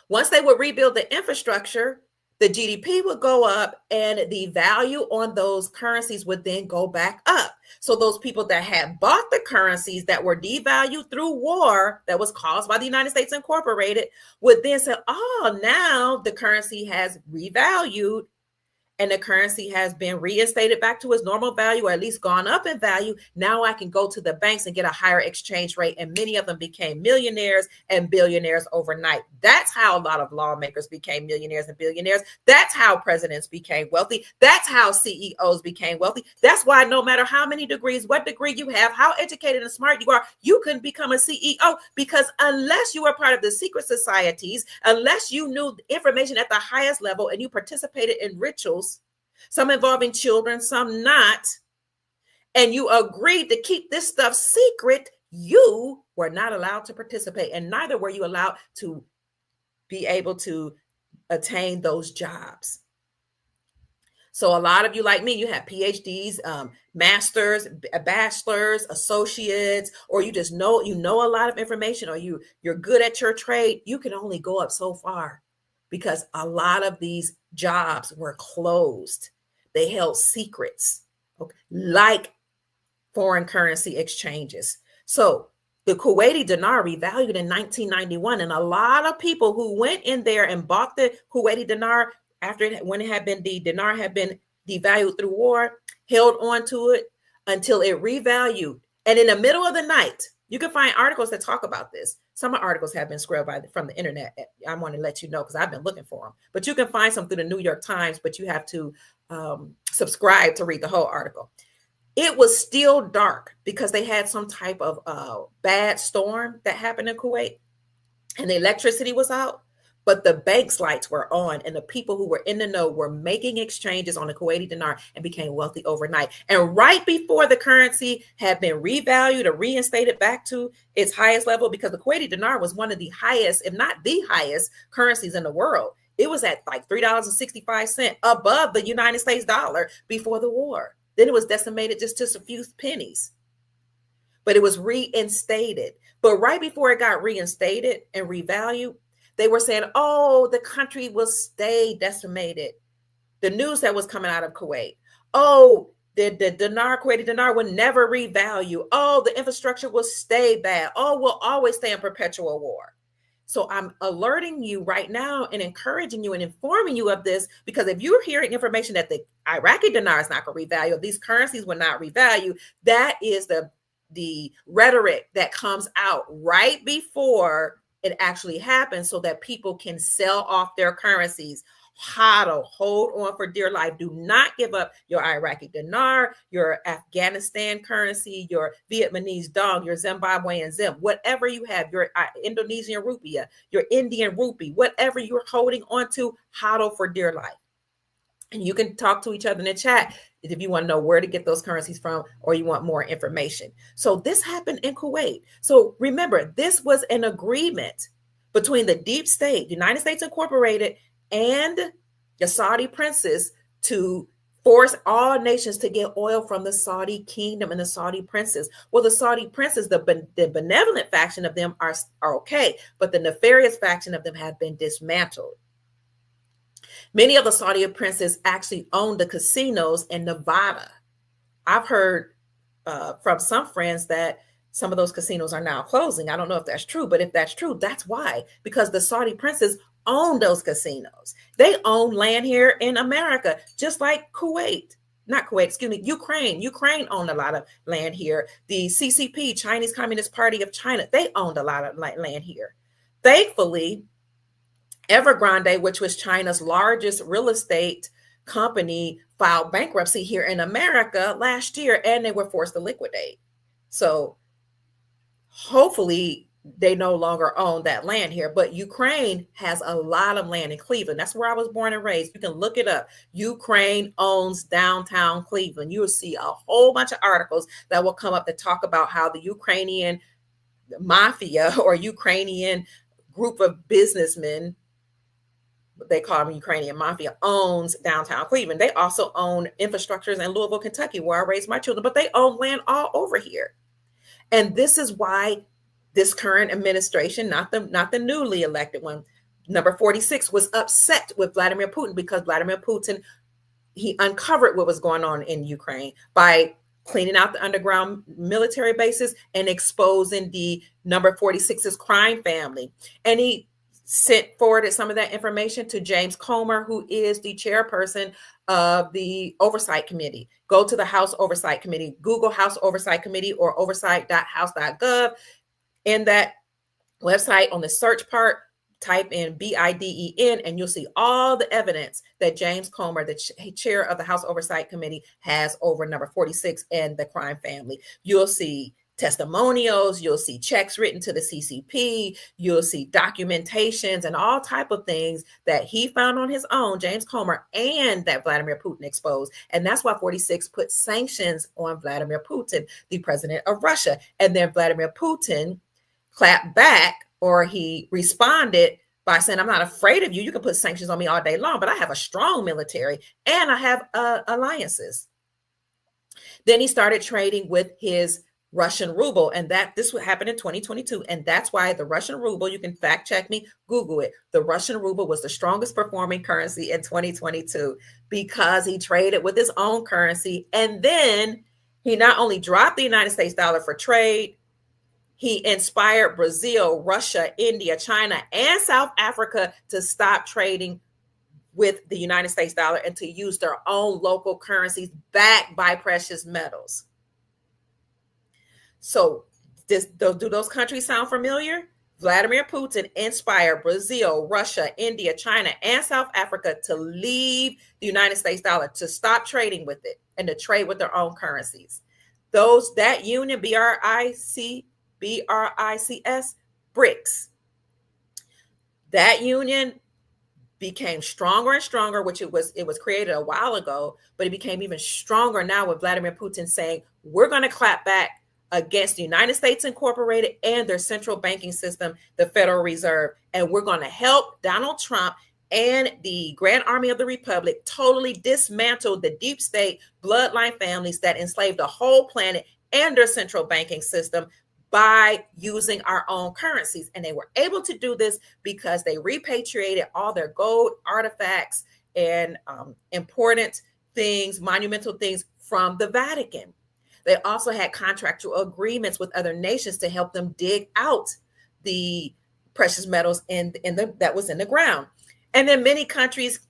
Once they would rebuild the infrastructure, the GDP would go up and the value on those currencies would then go back up. So those people that had bought the currencies that were devalued through war that was caused by the United States Incorporated would then say, oh, now the currency has revalued and the currency has been reinstated back to its normal value, or at least gone up in value. Now I can go to the banks and get a higher exchange rate. And many of them became millionaires and billionaires overnight. That's how a lot of lawmakers became millionaires and billionaires. That's how presidents became wealthy. That's how CEOs became wealthy. That's why no matter how many degrees, what degree you have, how educated and smart you are, you couldn't become a CEO, because unless you were part of the secret societies, unless you knew information at the highest level and you participated in rituals, some involving children, some not, and you agreed to keep this stuff secret, you were not allowed to participate, and neither were you allowed to be able to attain those jobs. So a lot of you, like me, you have PhDs, masters, bachelors, associates, or you just know a lot of information, or you're good at your trade. You can only go up so far, because a lot of these jobs were closed. They held secrets, okay, like foreign currency exchanges. So the Kuwaiti dinar revalued in 1991, and a lot of people who went in there and bought the Kuwaiti dinar when the dinar had been devalued through war, held on to it until it revalued. And in the middle of the night, you can find articles that talk about this. Some articles have been scrubbed from the internet. I want to let you know, because I've been looking for them. But you can find some through the New York Times, but you have to subscribe to read the whole article. It was still dark because they had some type of bad storm that happened in Kuwait, and the electricity was out. But the bank's lights were on, and the people who were in the know were making exchanges on the Kuwaiti dinar and became wealthy overnight. And right before the currency had been revalued or reinstated back to its highest level, because the Kuwaiti dinar was one of the highest, if not the highest, currencies in the world. It was at like $3.65 above the United States dollar before the war. Then it was decimated just to a few pennies. But it was reinstated. But right before it got reinstated and revalued, they were saying, oh, the country will stay decimated. The news that was coming out of Kuwait. Oh, the Kuwaiti dinar will never revalue. Oh, the infrastructure will stay bad. Oh, we'll always stay in perpetual war. So I'm alerting you right now and encouraging you and informing you of this, because if you're hearing information that the Iraqi dinar is not going to revalue, these currencies will not revalue, that is the rhetoric that comes out right before it actually happens, so that people can sell off their currencies. HODL, hold on for dear life. Do not give up your Iraqi dinar, your Afghanistan currency, your Vietnamese dong, your Zimbabwean zim, whatever you have, your Indonesian rupiah, your Indian rupee, whatever you're holding on to, HODL for dear life. And you can talk to each other in the chat if you want to know where to get those currencies from, or you want more information. So this happened in Kuwait. So remember, this was an agreement between the deep state, United States Incorporated, and the Saudi princes to force all nations to get oil from the Saudi kingdom and the Saudi princes. Well, the Saudi princes, the benevolent faction of them are okay, but the nefarious faction of them have been dismantled. Many of the Saudi princes actually own the casinos in Nevada. I've heard from some friends that some of those casinos are now closing. I don't know if that's true, but if that's true, that's why. Because the Saudi princes own those casinos. They own land here in America, just like Kuwait. Not Kuwait, excuse me, Ukraine. Ukraine owned a lot of land here. The CCP, Chinese Communist Party of China, they owned a lot of land here. Thankfully, Evergrande, which was China's largest real estate company, filed bankruptcy here in America last year, and they were forced to liquidate. So hopefully they no longer own that land here. But Ukraine has a lot of land in Cleveland. That's where I was born and raised. You can look it up. Ukraine owns downtown Cleveland. You will see a whole bunch of articles that will come up that talk about how the Ukrainian mafia or Ukrainian group of businessmen, they call them Ukrainian mafia, owns downtown Cleveland. They also own infrastructures in Louisville, Kentucky, where I raised my children, but they own land all over here. And this is why this current administration, not the newly elected one, number 46, was upset with Vladimir Putin because Vladimir Putin, he uncovered what was going on in Ukraine by cleaning out the underground military bases and exposing the number 46's crime family. And he forwarded some of that information to James Comer, who is the chairperson of the Oversight Committee. Go to the House Oversight Committee, Google House Oversight Committee or oversight.house.gov. In that website, on the search part, type in BIDEN, and you'll see all the evidence that James Comer, the chair of the House Oversight Committee, has over number 46 and the crime family. You'll see testimonials, you'll see checks written to the CCP, you'll see documentations and all type of things that he found on his own, James Comer, and that Vladimir Putin exposed. And that's why 46 put sanctions on Vladimir Putin, the president of Russia. And then Vladimir Putin clapped back, or he responded by saying, I'm not afraid of you. You can put sanctions on me all day long, but I have a strong military and I have alliances. Then he started trading with his Russian ruble, and this would happen in 2022. And that's why the Russian ruble, you can fact check me, Google it. The Russian ruble was the strongest performing currency in 2022 because he traded with his own currency. And then he not only dropped the United States dollar for trade, he inspired Brazil, Russia, India, China, and South Africa to stop trading with the United States dollar and to use their own local currencies backed by precious metals. So do those countries sound familiar? Vladimir Putin inspired Brazil, Russia, India, China, and South Africa to leave the United States dollar, to stop trading with it and to trade with their own currencies. That union, BRICS, BRICS, that union became stronger and stronger, which it was created a while ago, but it became even stronger now with Vladimir Putin saying, we're going to clap back against the United States Incorporated and their central banking system, the Federal Reserve. And we're going to help Donald Trump and the Grand Army of the Republic totally dismantle the deep state bloodline families that enslaved the whole planet and their central banking system by using our own currencies. And they were able to do this because they repatriated all their gold artifacts and important things, monumental things from the Vatican. They also had contractual agreements with other nations to help them dig out the precious metals that was in the ground. And then many countries,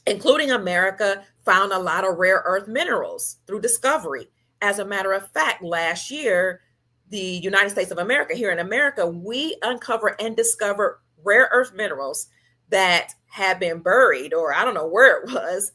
including America, found a lot of rare earth minerals through discovery. As a matter of fact, last year, the United States of America, here in America, we uncover and discover rare earth minerals that had been buried, or I don't know where it was,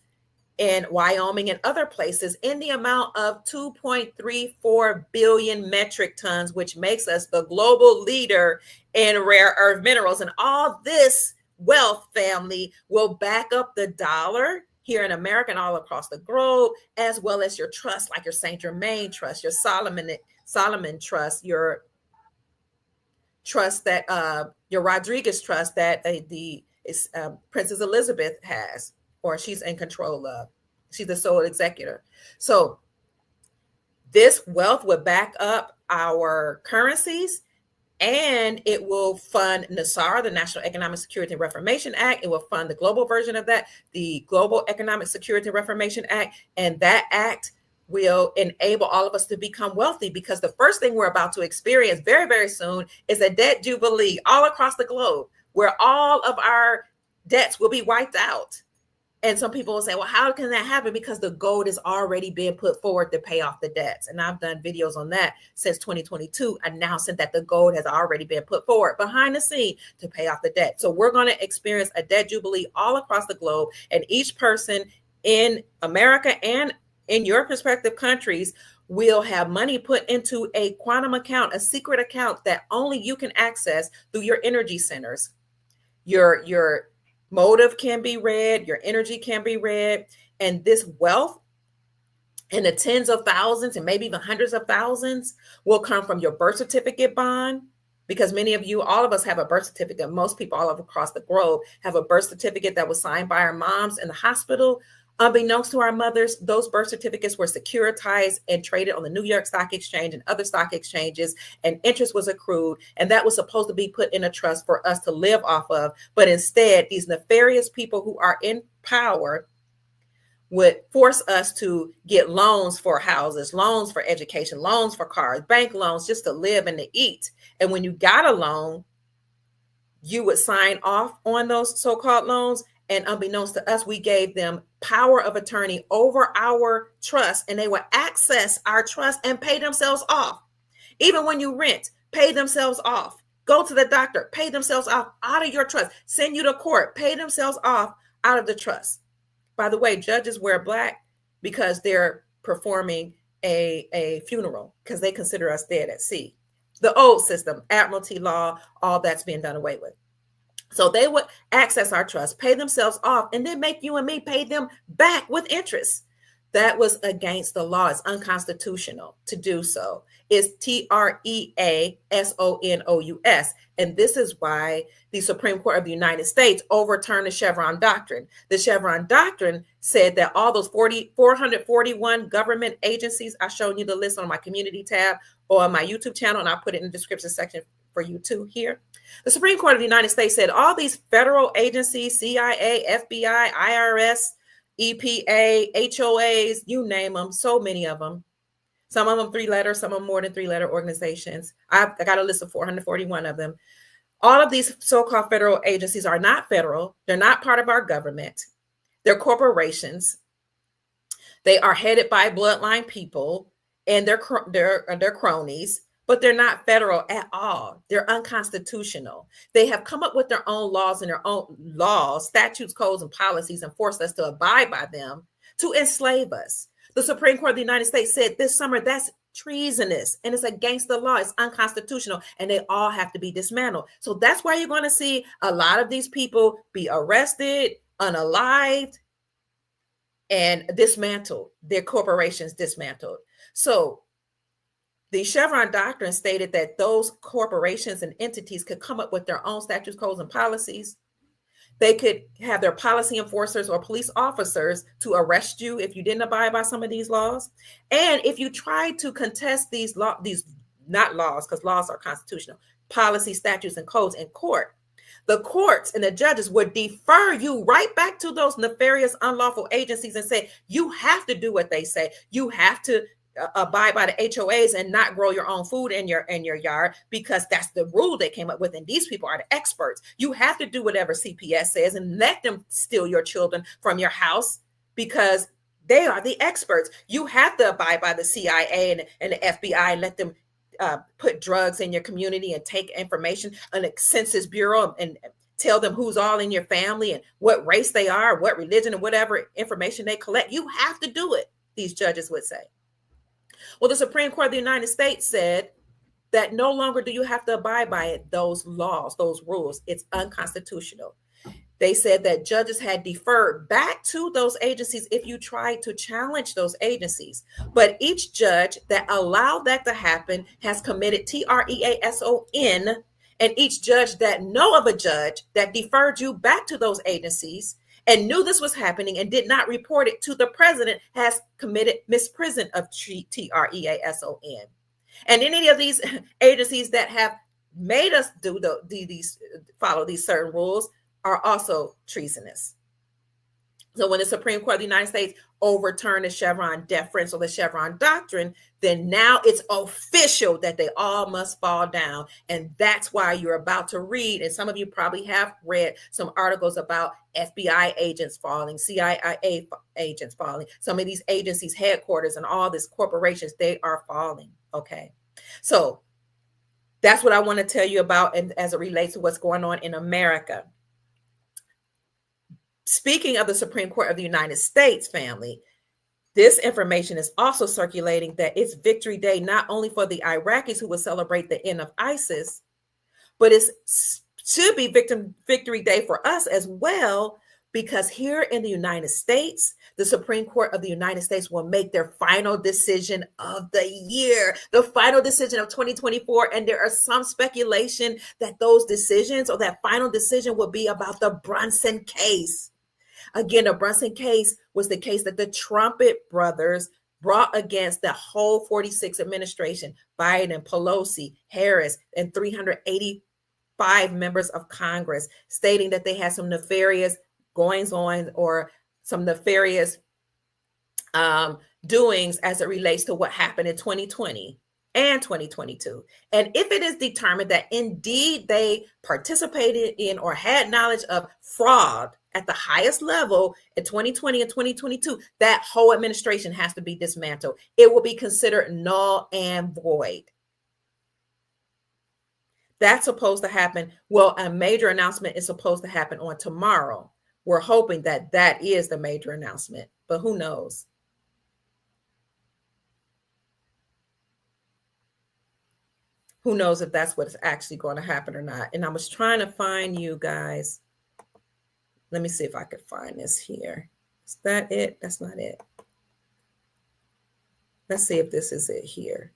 in Wyoming and other places, in the amount of 2.34 billion metric tons, which makes us the global leader in rare earth minerals. And all this wealth, family, will back up the dollar here in America and all across the globe, as well as your trust, like your Saint Germain trust, your Solomon trust, your trust that your Rodriguez trust that Princess Elizabeth has, or she's in control of. She's the sole executor. So this wealth would back up our currencies, and it will fund NASAR, the National Economic Security and Reformation Act. It will fund the global version of that, the Global Economic Security and Reformation Act. And that act will enable all of us to become wealthy, because the first thing we're about to experience very, very soon is a debt jubilee all across the globe, where all of our debts will be wiped out. And some people will say, well, how can that happen? Because the gold is already being put forward to pay off the debts. And I've done videos on that since 2022, announcing that the gold has already been put forward behind the scene to pay off the debt. So we're going to experience a debt jubilee all across the globe. And each person in America and in your respective countries will have money put into a quantum account, a secret account that only you can access through your energy centers. Your motive can be read, your energy can be read, and this wealth in the tens of thousands and maybe even hundreds of thousands will come from your birth certificate bond, because many of you, all of us have a birth certificate. Most people all across the globe have a birth certificate that was signed by our moms in the hospital. Unbeknownst to our mothers, those birth certificates were securitized and traded on the New York Stock Exchange and other stock exchanges, and interest was accrued, and that was supposed to be put in a trust for us to live off of. But instead, these nefarious people who are in power would force us to get loans for houses, loans for education, loans for cars, bank loans, just to live and to eat. And when you got a loan, you would sign off on those so-called loans. And unbeknownst to us, we gave them power of attorney over our trust, and they would access our trust and pay themselves off. Even when you rent, pay themselves off. Go to the doctor, pay themselves off out of your trust. Send you to court, pay themselves off out of the trust. By the way, judges wear black because they're performing a funeral, because they consider us dead at sea. The old system, admiralty law, all that's being done away with. So they would access our trust, pay themselves off, and then make you and me pay them back with interest. That was against the law. It's unconstitutional to do so. It's TREASONOUS. And this is why the Supreme Court of the United States overturned the Chevron doctrine. The Chevron doctrine said that all those 441 government agencies, I've shown you the list on my community tab or on my YouTube channel, and I'll put it in the description section for you too here. The Supreme Court of the United States said all these federal agencies, CIA, FBI, IRS, EPA, HOAs, you name them, so many of them. Some of them 3-letter, some of them more than 3-letter organizations. I got a list of 441 of them. All of these so-called federal agencies are not federal. They're not part of our government. They're corporations. They are headed by bloodline people, and they're cronies, but they're not federal at all. They're unconstitutional. They have come up with their own laws and their own laws, statutes, codes, and policies, and forced us to abide by them to enslave us. The Supreme Court of the United States said this summer that's treasonous and it's against the law. It's unconstitutional, and they all have to be dismantled. So that's why you're going to see a lot of these people be arrested, unalived, and dismantled, their corporations dismantled. So the Chevron doctrine stated that those corporations and entities could come up with their own statutes, codes, and policies. They could have their policy enforcers or police officers to arrest you if you didn't abide by some of these laws. And if you try to contest these not laws, because laws are constitutional, policy, statutes, and codes in court, the courts and the judges would defer you right back to those nefarious, unlawful agencies and say, you have to do what they say. You have to abide by the HOAs and not grow your own food in your yard, because that's the rule they came up with. And these people are the experts. You have to do whatever CPS says and let them steal your children from your house, because they are the experts. You have to abide by the CIA and the FBI and let them put drugs in your community and take information on the Census Bureau and tell them who's all in your family and what race they are, what religion, and whatever information they collect. You have to do it, these judges would say. Well, the Supreme Court of the United States said that no longer do you have to abide by it, those laws, those rules. It's unconstitutional. They said that judges had deferred back to those agencies if you tried to challenge those agencies. But each judge that allowed that to happen has committed treason, and each judge that know of a judge that deferred you back to those agencies and knew this was happening and did not report it to the president has committed misprision of treason. And any of these agencies that have made us do follow these certain rules are also treasonous. So when the Supreme Court of the United States overturned the Chevron deference or the Chevron doctrine, then now it's official that they all must fall down. And that's why you're about to read, and some of you probably have read some articles about FBI agents falling, CIA agents falling, some of these agencies' headquarters and all these corporations, they are falling. Okay. So that's what I want to tell you about, and as it relates to what's going on in America. Speaking of the Supreme Court of the United States, family, This information is also circulating that it's Victory Day not only for the Iraqis who will celebrate the end of ISIS, but it should be Victory Day for us as well, because here in the United States, the Supreme Court of the United States will make their final decision of the year, the final decision of 2024. And there are some speculation that those decisions or that final decision will be about the Brunson case. Again, the Brunson case was the case that the Trumpet brothers brought against the whole 46 administration, Biden, Pelosi, Harris, and 385 members of Congress, stating that they had some nefarious goings on or some nefarious doings as it relates to what happened in 2020 and 2022. And if it is determined that indeed they participated in or had knowledge of fraud at the highest level in 2020 and 2022, that whole administration has to be dismantled. It will be considered null and void. That's supposed to happen. Well, a major announcement is supposed to happen on tomorrow. We're hoping that that is the major announcement, but who knows? Who knows if that's what's actually going to happen or not? And I was trying to find you guys. Let me see if I could find this here. Is that it? That's not it. Let's see if this is it here.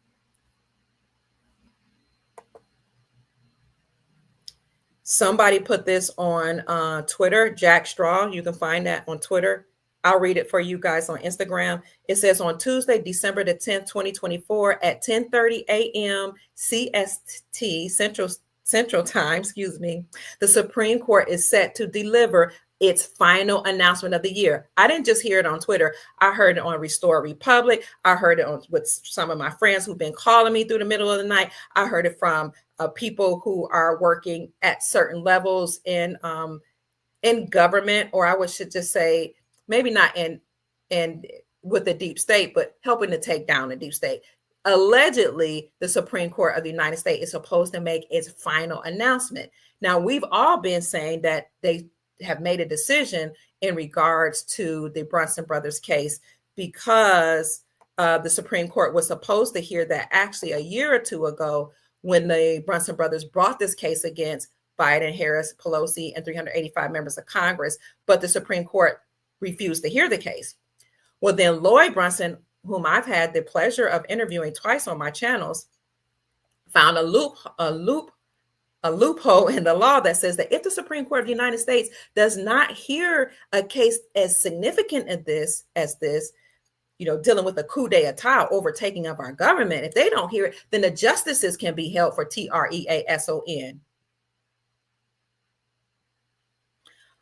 Somebody put this on Twitter, Jack Straw. You can find that on Twitter. I'll read it for you guys on Instagram. It says on Tuesday, December the 10th, 2024 at 10:30 a.m. CST, Central Time, the Supreme Court is set to deliver its final announcement of the year. I didn't just hear it on Twitter. I heard it on Restore Republic. I heard it with some of my friends who've been calling me through the middle of the night. I heard it from people who are working at certain levels in government, or I should just say, maybe not in with the deep state, but helping to take down the deep state. Allegedly, the Supreme Court of the United States is supposed to make its final announcement. Now, we've all been saying that they have made a decision in regards to the Brunson brothers case because the Supreme Court was supposed to hear that actually a year or two ago when the Brunson brothers brought this case against Biden, Harris, Pelosi, and 385 members of Congress, but the Supreme Court refused to hear the case. Well, then Lloyd Brunson, whom I've had the pleasure of interviewing twice on my channels, found a loophole in the law that says that if the Supreme Court of the United States does not hear a case as significant as this, dealing with a coup d'etat, overtaking of our government, if they don't hear it, then the justices can be held for treason.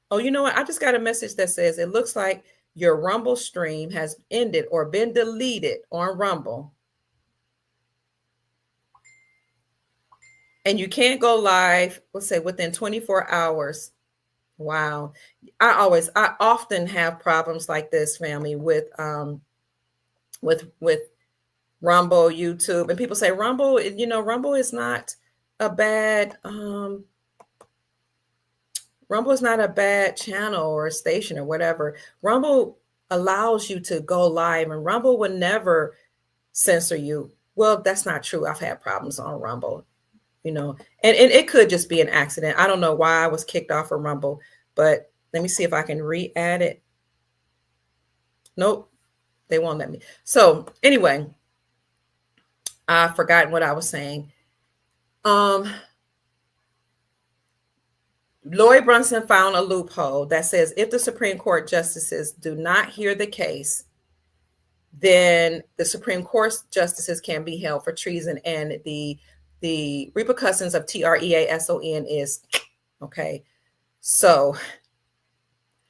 Oh, you know what? I just got a message that says it looks like your Rumble stream has ended or been deleted on Rumble. And you can't go live, let's say within 24 hours. Wow. I often have problems like this, family, with Rumble, YouTube. And people say Rumble, Rumble is not a bad Rumble is not a bad channel or a station or whatever. Rumble allows you to go live, and Rumble will never censor you. Well, that's not true. I've had problems on Rumble, and it could just be an accident. I don't know why I was kicked off of Rumble, but let me see if I can re-add it. Nope, they won't let me. So anyway, I've forgotten what I was saying. Lloyd Brunson found a loophole that says if the Supreme Court justices do not hear the case, then the Supreme Court justices can be held for treason, and the repercussions of treason is okay. So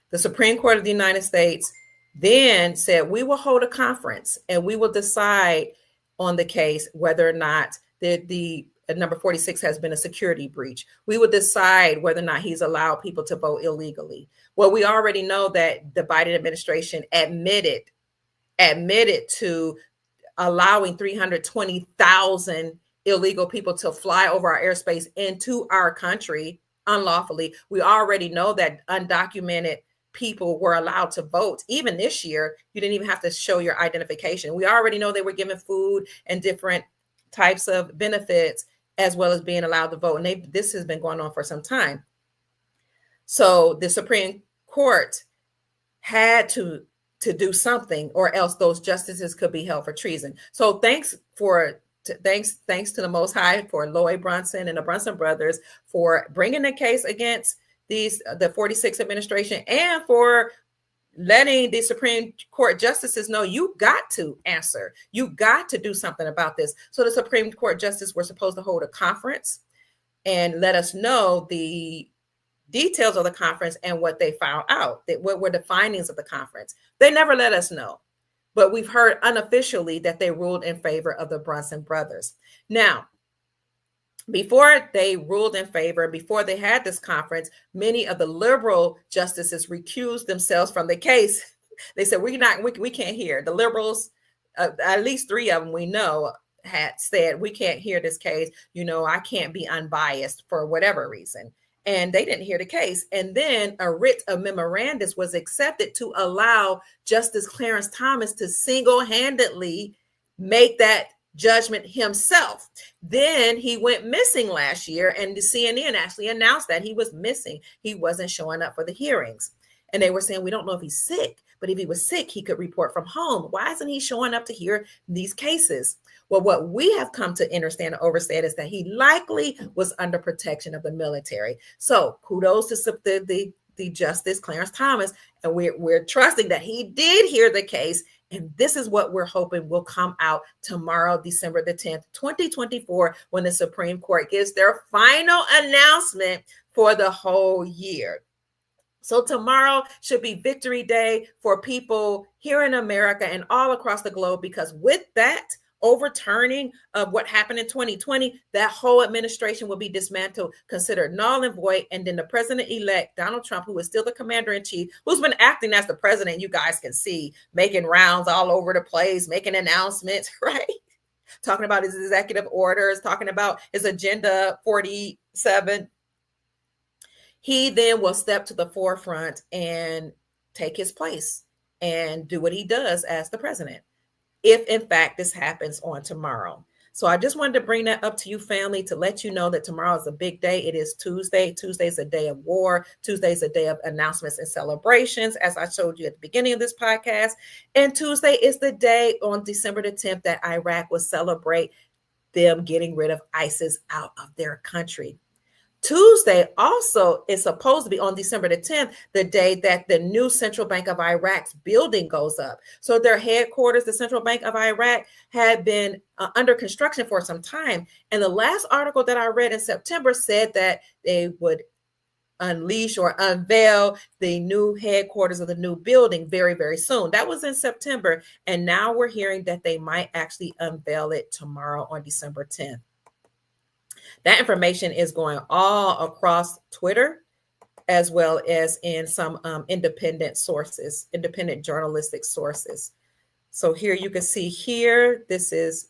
the Supreme Court of the United States then said, we will hold a conference and we will decide on the case whether or not the number 46 has been a security breach. We will decide whether or not he's allowed people to vote illegally. Well, we already know that the Biden administration admitted to allowing 320,000 illegal people to fly over our airspace into our country unlawfully. We already know that undocumented people were allowed to vote. Even this year, you didn't even have to show your identification. We already know they were given food and different types of benefits, as well as being allowed to vote. And this has been going on for some time. So the Supreme Court had to do something, or else those justices could be held for treason. So thanks to the Most High for Lloyd Brunson and the Brunson brothers for bringing the case against the 46th administration, and for letting the Supreme Court justices know you got to answer. You got to do something about this. So the Supreme Court justices were supposed to hold a conference and let us know the details of the conference and what they found out, what were the findings of the conference. They never let us know, but we've heard unofficially that they ruled in favor of the Brunson brothers. Now, before they ruled in favor, before they had this conference, many of the liberal justices recused themselves from the case. They said, we can't hear. The liberals, at least 3 of them we know, had said, we can't hear this case. I can't be unbiased for whatever reason. And they didn't hear the case. And then a writ of memorandus was accepted to allow Justice Clarence Thomas to single-handedly make that judgment himself. Then he went missing last year, and the CNN actually announced that he was missing. He wasn't showing up for the hearings. And they were saying, we don't know if he's sick, but if he was sick, he could report from home. Why isn't he showing up to hear these cases? Well, what we have come to understand and overstand is that he likely was under protection of the military. So kudos to the Justice Clarence Thomas, and we're trusting that he did hear the case. And this is what we're hoping will come out tomorrow, December the 10th, 2024, when the Supreme Court gives their final announcement for the whole year. So tomorrow should be Victory Day for people here in America and all across the globe, because with that overturning of what happened in 2020, that whole administration will be dismantled, considered null and void. And then the president-elect, Donald Trump, who is still the commander-in-chief, who's been acting as the president, you guys can see, making rounds all over the place, making announcements, right? Talking about his executive orders, talking about his Agenda 47. He then will step to the forefront and take his place and do what he does as the president, if in fact this happens on tomorrow. So I just wanted to bring that up to you, family, to let you know that tomorrow is a big day. It is Tuesday. Tuesday is a day of war. Tuesday is a day of announcements and celebrations, as I showed you at the beginning of this podcast. And Tuesday is the day on December the 10th that Iraq will celebrate them getting rid of ISIS out of their country. Tuesday also is supposed to be, on December the 10th, the day that the new Central Bank of Iraq's building goes up. So their headquarters, the Central Bank of Iraq, had been under construction for some time. And the last article that I read in September said that they would unleash or unveil the new headquarters of the new building very, very soon. That was in September. And now we're hearing that they might actually unveil it tomorrow on December 10th. That information is going all across Twitter, as well as in some independent sources, independent journalistic sources. So here you can see here, this is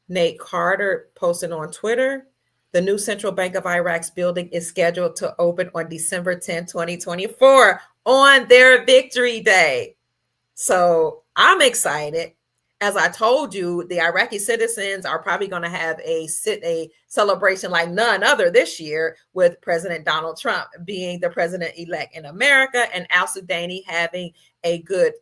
Nate Carter posting on Twitter. The new Central Bank of Iraq's building is scheduled to open on December 10, 2024, on their Victory Day. So I'm excited. As I told you, the Iraqi citizens are probably going to have a celebration like none other this year, with President Donald Trump being the president-elect in America, and al-Sudani having a good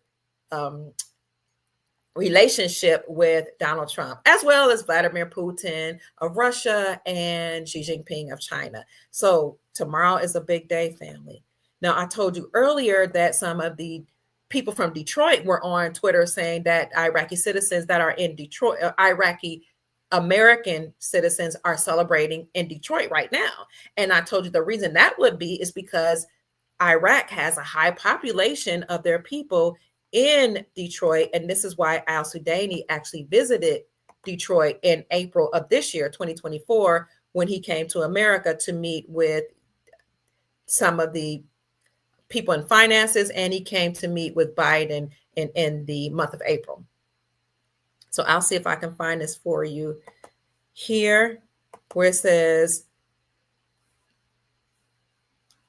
relationship with Donald Trump, as well as Vladimir Putin of Russia and Xi Jinping of China. So tomorrow is a big day, family. Now, I told you earlier that some of the people from Detroit were on Twitter saying that Iraqi citizens that are in Detroit, Iraqi American citizens, are celebrating in Detroit right now. And I told you the reason that would be is because Iraq has a high population of their people in Detroit. And this is why al-Sudani actually visited Detroit in April of this year, 2024, when he came to America to meet with some of the people in finances, and he came to meet with Biden in the month of April. So I'll see if I can find this for you here, where it says,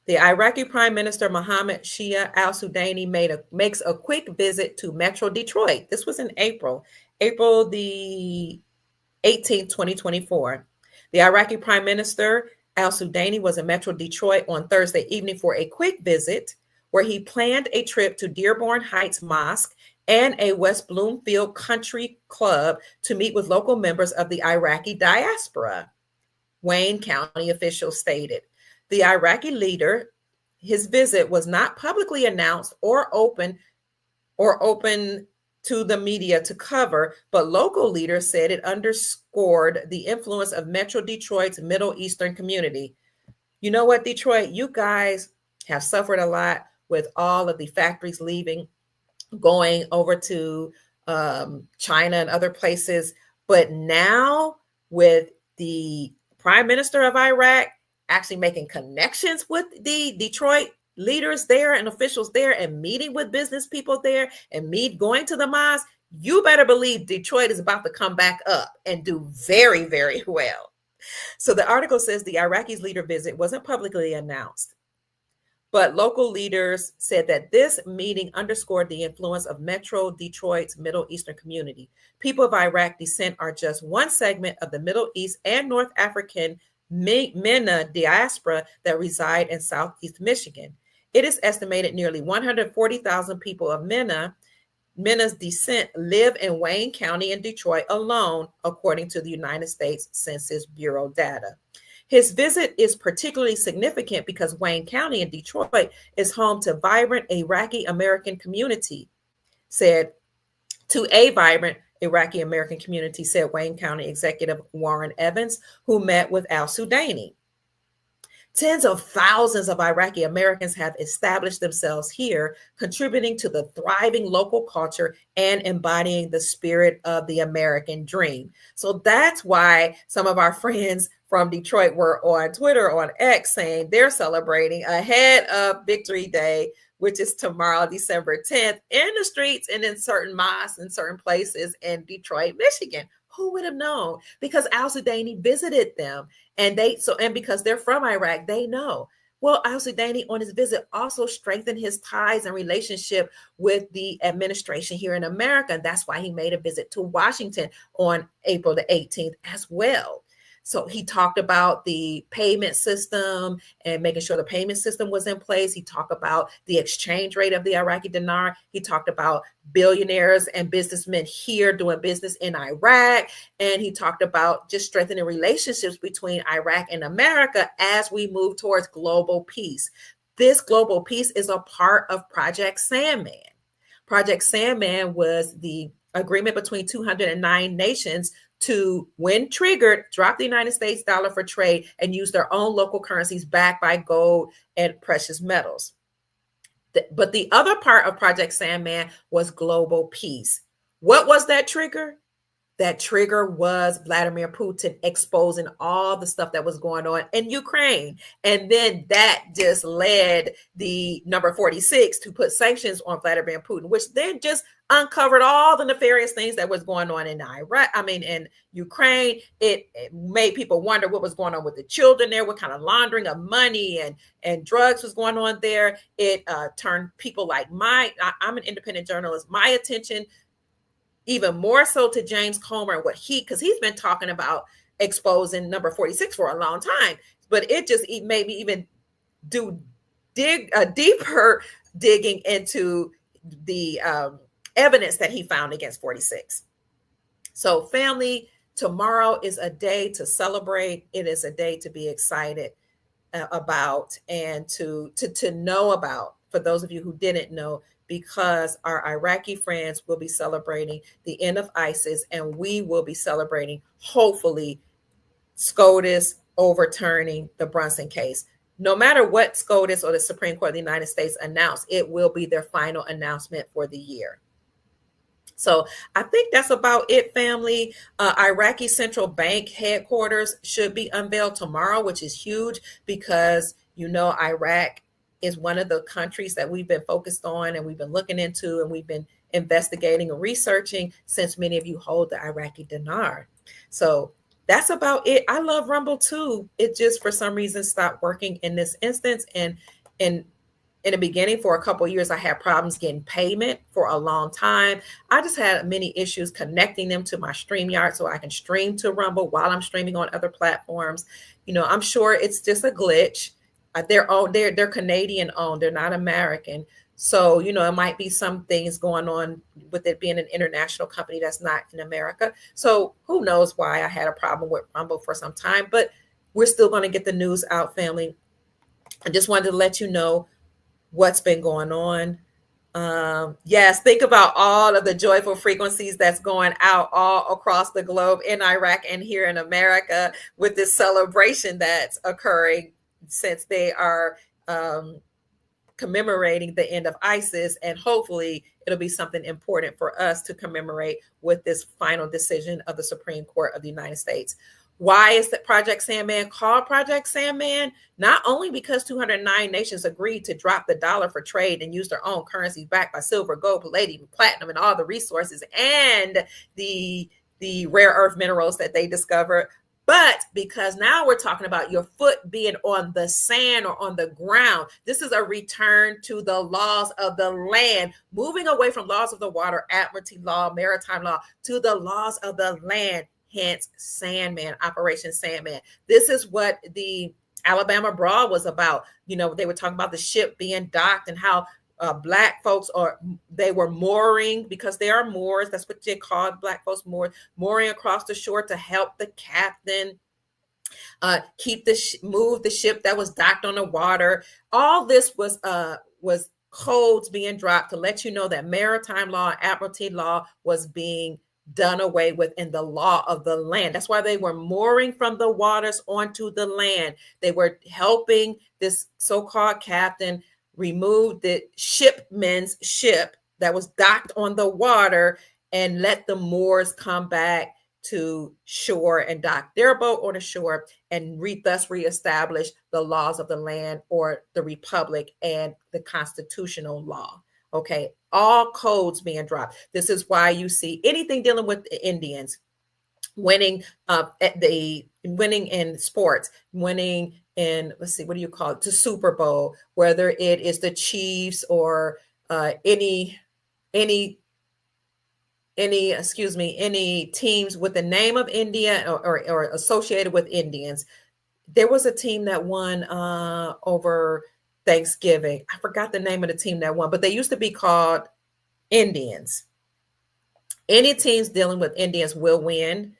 The Iraqi Prime Minister Mohammed Shia al-Sudaini makes a quick visit to Metro Detroit. This was in April the 18th, 2024. The Iraqi Prime Minister al-Sudaini was in Metro Detroit on Thursday evening for a quick visit where he planned a trip to Dearborn Heights Mosque and a West Bloomfield Country Club to meet with local members of the Iraqi diaspora, Wayne County officials stated. The Iraqi leader, his visit was not publicly announced or open to the media to cover, but local leaders said it underscored the influence of Metro Detroit's Middle Eastern community. You know what, Detroit, you guys have suffered a lot with all of the factories leaving, going over to China and other places. But now with the Prime Minister of Iraq actually making connections with the Detroit leaders there and officials there and meeting with business people there and going to the mosque, you better believe Detroit is about to come back up and do very, very well. So the article says the Iraqis' leader visit wasn't publicly announced, but local leaders said that this meeting underscored the influence of Metro Detroit's Middle Eastern community. People of Iraq descent are just one segment of the Middle East and North African MENA diaspora that reside in Southeast Michigan. It is estimated nearly 140,000 people of MENA's descent live in Wayne County and Detroit alone, according to the United States Census Bureau data. His visit is particularly significant because Wayne County in Detroit is home to vibrant Iraqi American community, said Wayne County Executive Warren Evans, who met with al-Sudaini. Tens of thousands of Iraqi Americans have established themselves here, contributing to the thriving local culture and embodying the spirit of the American dream. So that's why some of our friends from Detroit were on Twitter, on X, saying they're celebrating ahead of Victory Day, which is tomorrow, December 10th, in the streets and in certain mosques and certain places in Detroit, Michigan. Who would have known? Because al-Sudaini visited them, and because they're from Iraq, they know. Well, al-Sudaini on his visit also strengthened his ties and relationship with the administration here in America. And that's why he made a visit to Washington on April the 18th as well. So he talked about the payment system and making sure the payment system was in place. He talked about the exchange rate of the Iraqi dinar. He talked about billionaires and businessmen here doing business in Iraq. And he talked about just strengthening relationships between Iraq and America as we move towards global peace. This global peace is a part of Project Sandman. Project Sandman was the agreement between 209 nations to, when triggered, drop the United States dollar for trade and use their own local currencies backed by gold and precious metals. But the other part of Project Sandman was global peace. What was that trigger? That trigger was Vladimir Putin exposing all the stuff that was going on in Ukraine. And then that just led the number 46 to put sanctions on Vladimir Putin, which then just uncovered all the nefarious things that was going on in in Ukraine. It made people wonder what was going on with the children there, what kind of laundering of money and drugs was going on there. It turned people like I'm an independent journalist, my attention even more so to James Comer and because he's been talking about exposing number 46 for a long time, but it made me even dig a deeper digging into the evidence that he found against 46. So family, tomorrow is a day to celebrate. It is a day to be excited about and to know about, for those of you who didn't know, because our Iraqi friends will be celebrating the end of ISIS, and we will be celebrating, hopefully, SCOTUS overturning the Brunson case. No matter what SCOTUS or the Supreme Court of the United States announce, it will be their final announcement for the year. So I think that's about it, family. Iraqi Central Bank headquarters should be unveiled tomorrow, which is huge because, Iraq is one of the countries that we've been focused on and we've been looking into and we've been investigating and researching since many of you hold the Iraqi dinar. So that's about it. I love Rumble too. It just for some reason stopped working in this instance. And in the beginning, for a couple of years, I had problems getting payment for a long time. I just had many issues connecting them to my StreamYard so I can stream to Rumble while I'm streaming on other platforms. I'm sure it's just a glitch. They're Canadian owned. They're not American. So, it might be some things going on with it being an international company that's not in America. So who knows why I had a problem with Rumble for some time, but we're still going to get the news out, family. I just wanted to let you know what's been going on. Yes, think about all of the joyful frequencies that's going out all across the globe in Iraq and here in America with this celebration that's occurring since they are commemorating the end of ISIS, and hopefully it'll be something important for us to commemorate with this final decision of the Supreme Court of the United States. Why is that Project Sandman called Project Sandman? Not only because 209 nations agreed to drop the dollar for trade and use their own currencies backed by silver, gold, palladium, platinum, and all the resources and the rare earth minerals that they discovered, but because now we're talking about your foot being on the sand or on the ground. This is a return to the laws of the land, moving away from laws of the water, admiralty law, maritime law, to the laws of the land, hence Sandman, Operation Sandman. This is what the Alabama Brawl was about. They were talking about the ship being docked and how Black folks they were mooring, because they are Moors. That's what they called Black folks, mooring across the shore to help the captain move the ship that was docked on the water. All this was codes being dropped to let you know that maritime law, admiralty law was being done away with in the law of the land. That's why they were mooring from the waters onto the land. They were helping this so-called captain remove the shipman's ship that was docked on the water and let the Moors come back to shore and dock their boat on the shore and thus reestablish the laws of the land, or the republic, and the constitutional law. Okay, all codes being dropped. This is why you see anything dealing with the Indians winning winning in sports, winning in, let's see, what do you call it, the Super Bowl, whether it is the Chiefs or any teams with the name of India or associated with Indians. There was a team that won over Thanksgiving. I forgot the name of the team that won, but they used to be called Indians. Any teams dealing with Indians will win,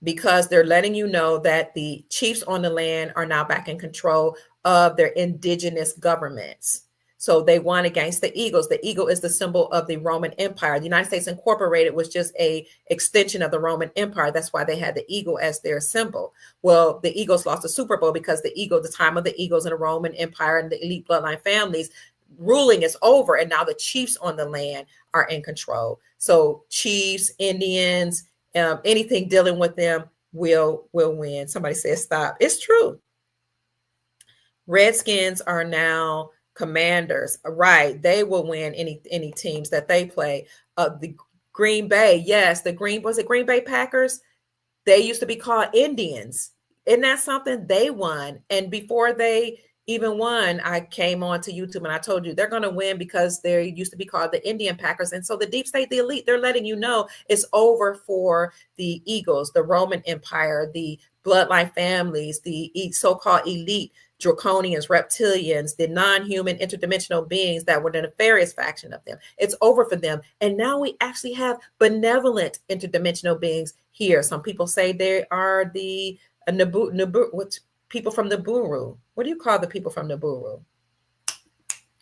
because they're letting you know that the chiefs on the land are now back in control of their indigenous governments. So they won against the eagles. The eagle is the symbol of the Roman Empire. The United States Incorporated was just a extension of the Roman Empire. That's why they had the eagle as their symbol. Well, the Eagles lost the Super Bowl because the time of the Eagles in the Roman Empire and the elite bloodline families ruling is over, and now the chiefs on the land are in control. So chiefs, Indians, anything dealing with them will win. Somebody says stop. It's true. Redskins are now Commanders, right? They will win any teams that they play. The Green Bay, yes, was it Green Bay Packers? They used to be called Indians. Isn't that something? They won, and before they even won, I came on to YouTube and I told you they're going to win because they used to be called the Indian Packers. And so the deep state, the elite, they're letting you know it's over for the Eagles, the Roman Empire, the bloodline families, the so-called elite, draconians, reptilians, the non-human interdimensional beings that were the nefarious faction of them. It's over for them. And now we actually have benevolent interdimensional beings here. Some people say they are the people from Nibiru. What do you call the people from Nibiru?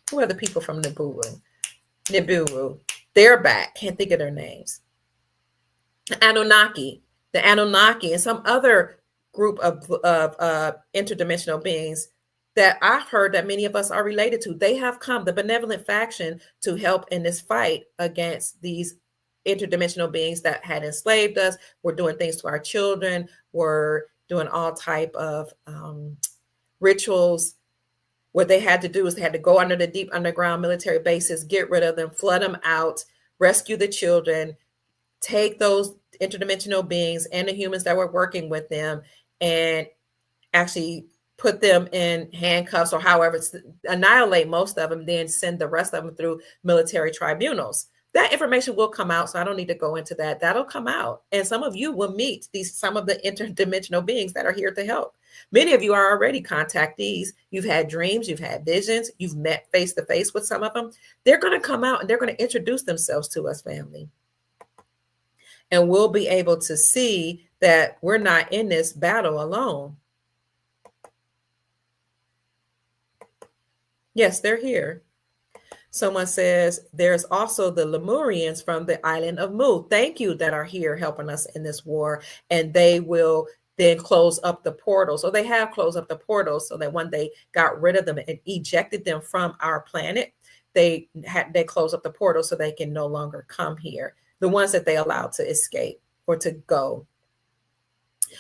Who are the people from Nibiru? They're back. Can't think of their names. The Anunnaki, and some other group of interdimensional beings that I've heard that many of us are related to. They have come, the benevolent faction, to help in this fight against these interdimensional beings that had enslaved us, were doing things to our children, were doing all type of rituals. What they had to do is they had to go under the deep underground military bases, get rid of them, flood them out, rescue the children, take those interdimensional beings and the humans that were working with them, and actually put them in handcuffs or however, annihilate most of them, then send the rest of them through military tribunals. That information will come out, so I don't need to go into that. That'll come out, and some of you will meet some of the interdimensional beings that are here to help. Many of you are already contactees. You've had dreams, you've had visions, you've met face to face with some of them. They're going to come out and they're going to introduce themselves to us, family. And we'll be able to see that we're not in this battle alone. Yes, they're here. Someone says there's also the Lemurians from the island of Mu. Thank you, that are here helping us in this war. And they will then close up the portals. So they have closed up the portals so that when they got rid of them and ejected them from our planet, they closed up the portal so they can no longer come here. The ones that they allowed to escape or to go.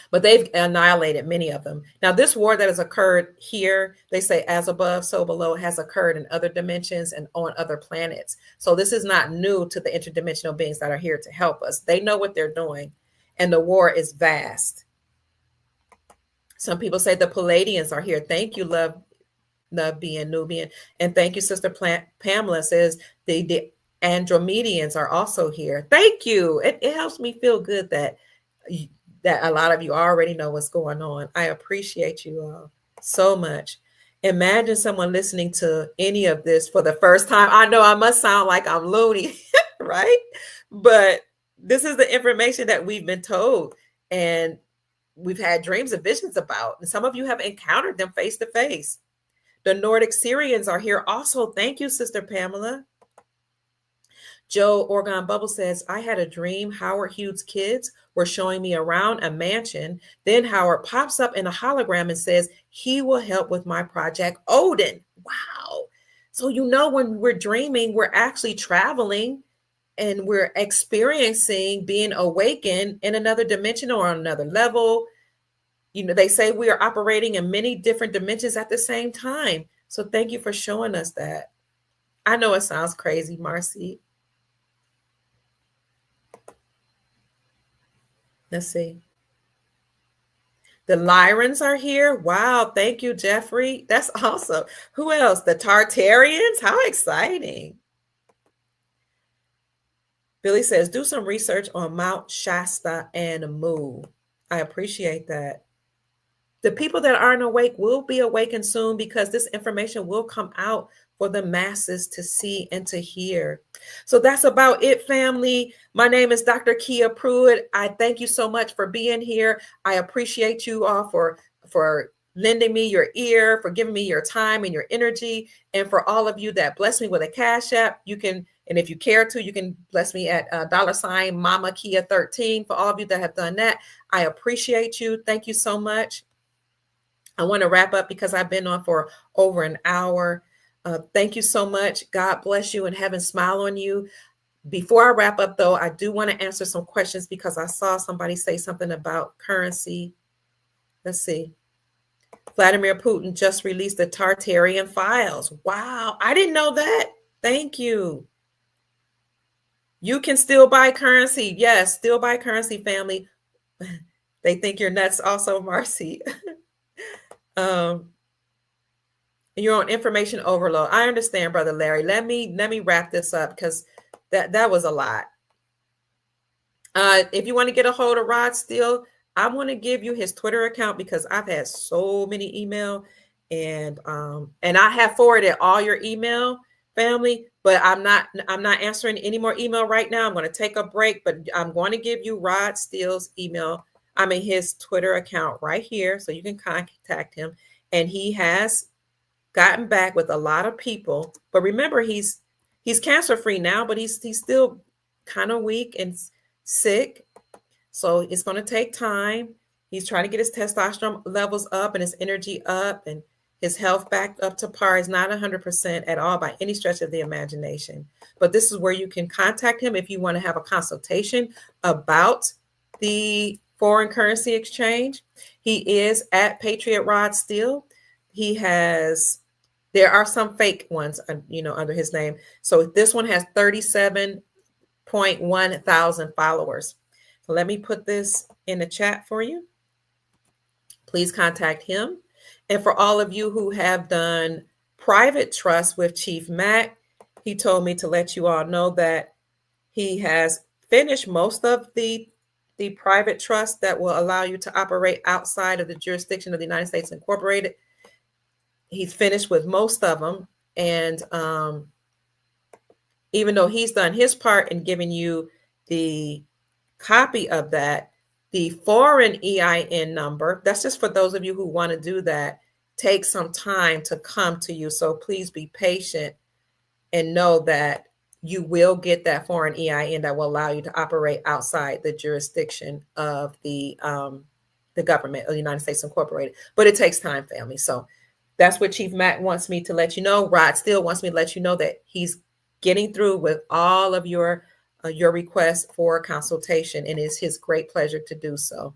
But they've annihilated many of them. Now, this war that has occurred here, they say as above, so below, has occurred in other dimensions and on other planets. So this is not new to the interdimensional beings that are here to help us. They know what they're doing, and the war is vast. Some people say the Palladians are here. Thank you, love being Nubian. And thank you, Sister Pamela says the Andromedians are also here. Thank you. It helps me feel good that a lot of you already know what's going on. I appreciate you all so much. Imagine someone listening to any of this for the first time. I know I must sound like I'm loony, right? But this is the information that we've been told, and we've had dreams and visions about. And some of you have encountered them face to face. The Nordic Syrians are here also. Thank you, Sister Pamela. Joe Orgon Bubble says, I had a dream Howard Hughes' kids were showing me around a mansion. Then Howard pops up in a hologram and says, he will help with my project, Odin. Wow. So, when we're dreaming, we're actually traveling and we're experiencing being awakened in another dimension or on another level. They say we are operating in many different dimensions at the same time. So thank you for showing us that. I know it sounds crazy, Marcy. Let's see. The Lyrans are here. Wow. Thank you, Jeffrey. That's awesome. Who else? The Tartarians. How exciting. Billy says, do some research on Mount Shasta and Mu. I appreciate that. The people that aren't awake will be awakened soon, because this information will come out for the masses to see and to hear. So that's about it, family. My name is Dr. Kia Pruitt. I thank you so much for being here. I appreciate you all for lending me your ear, for giving me your time and your energy, and for all of you that bless me with a Cash App. You can, and if you care to, you can bless me at $ Mama Kia 13. For all of you that have done that, I appreciate you. Thank you so much. I want to wrap up because I've been on for over an hour. Thank you so much. God bless you and heaven smile on you. Before I wrap up, though, I do want to answer some questions because I saw somebody say something about currency. Let's see. Vladimir Putin just released the Tartarian files. Wow, I didn't know that. Thank you. You can still buy currency. Yes, still buy currency, family. They think you're nuts also, Marcy. You're on information overload. I understand, Brother Larry. Let me wrap this up because that was a lot. If you want to get a hold of Rod Steele, I want to give you his Twitter account because I've had so many email, and I have forwarded all your email, family, but I'm not answering any more email right now. I'm going to take a break, but I'm going to give you Rod Steele's email. His Twitter account right here, so you can contact him. And he has gotten back with a lot of people. But remember, he's cancer free now, but he's still kind of weak and sick. So it's going to take time. He's trying to get his testosterone levels up and his energy up and his health back up to par. Is not 100% at all by any stretch of the imagination. But this is where you can contact him if you want to have a consultation about the foreign currency exchange. He is at Patriot Rod Steele. There are some fake ones, under his name. So this one has 37.1 thousand followers. Let me put this in the chat for you. Please contact him. And for all of you who have done private trust with Chief Mack, he told me to let you all know that he has finished most of the private trust that will allow you to operate outside of the jurisdiction of the United States Incorporated. He's finished with most of them. And even though he's done his part in giving you the copy of that, the foreign EIN number, that's just for those of you who want to do that, takes some time to come to you. So please be patient and know that you will get that foreign EIN that will allow you to operate outside the jurisdiction of the government of the United States Incorporated. But it takes time, family. So that's what Chief Mack wants me to let you know. Rod still wants me to let you know that he's getting through with all of your requests for consultation, and it's his great pleasure to do so.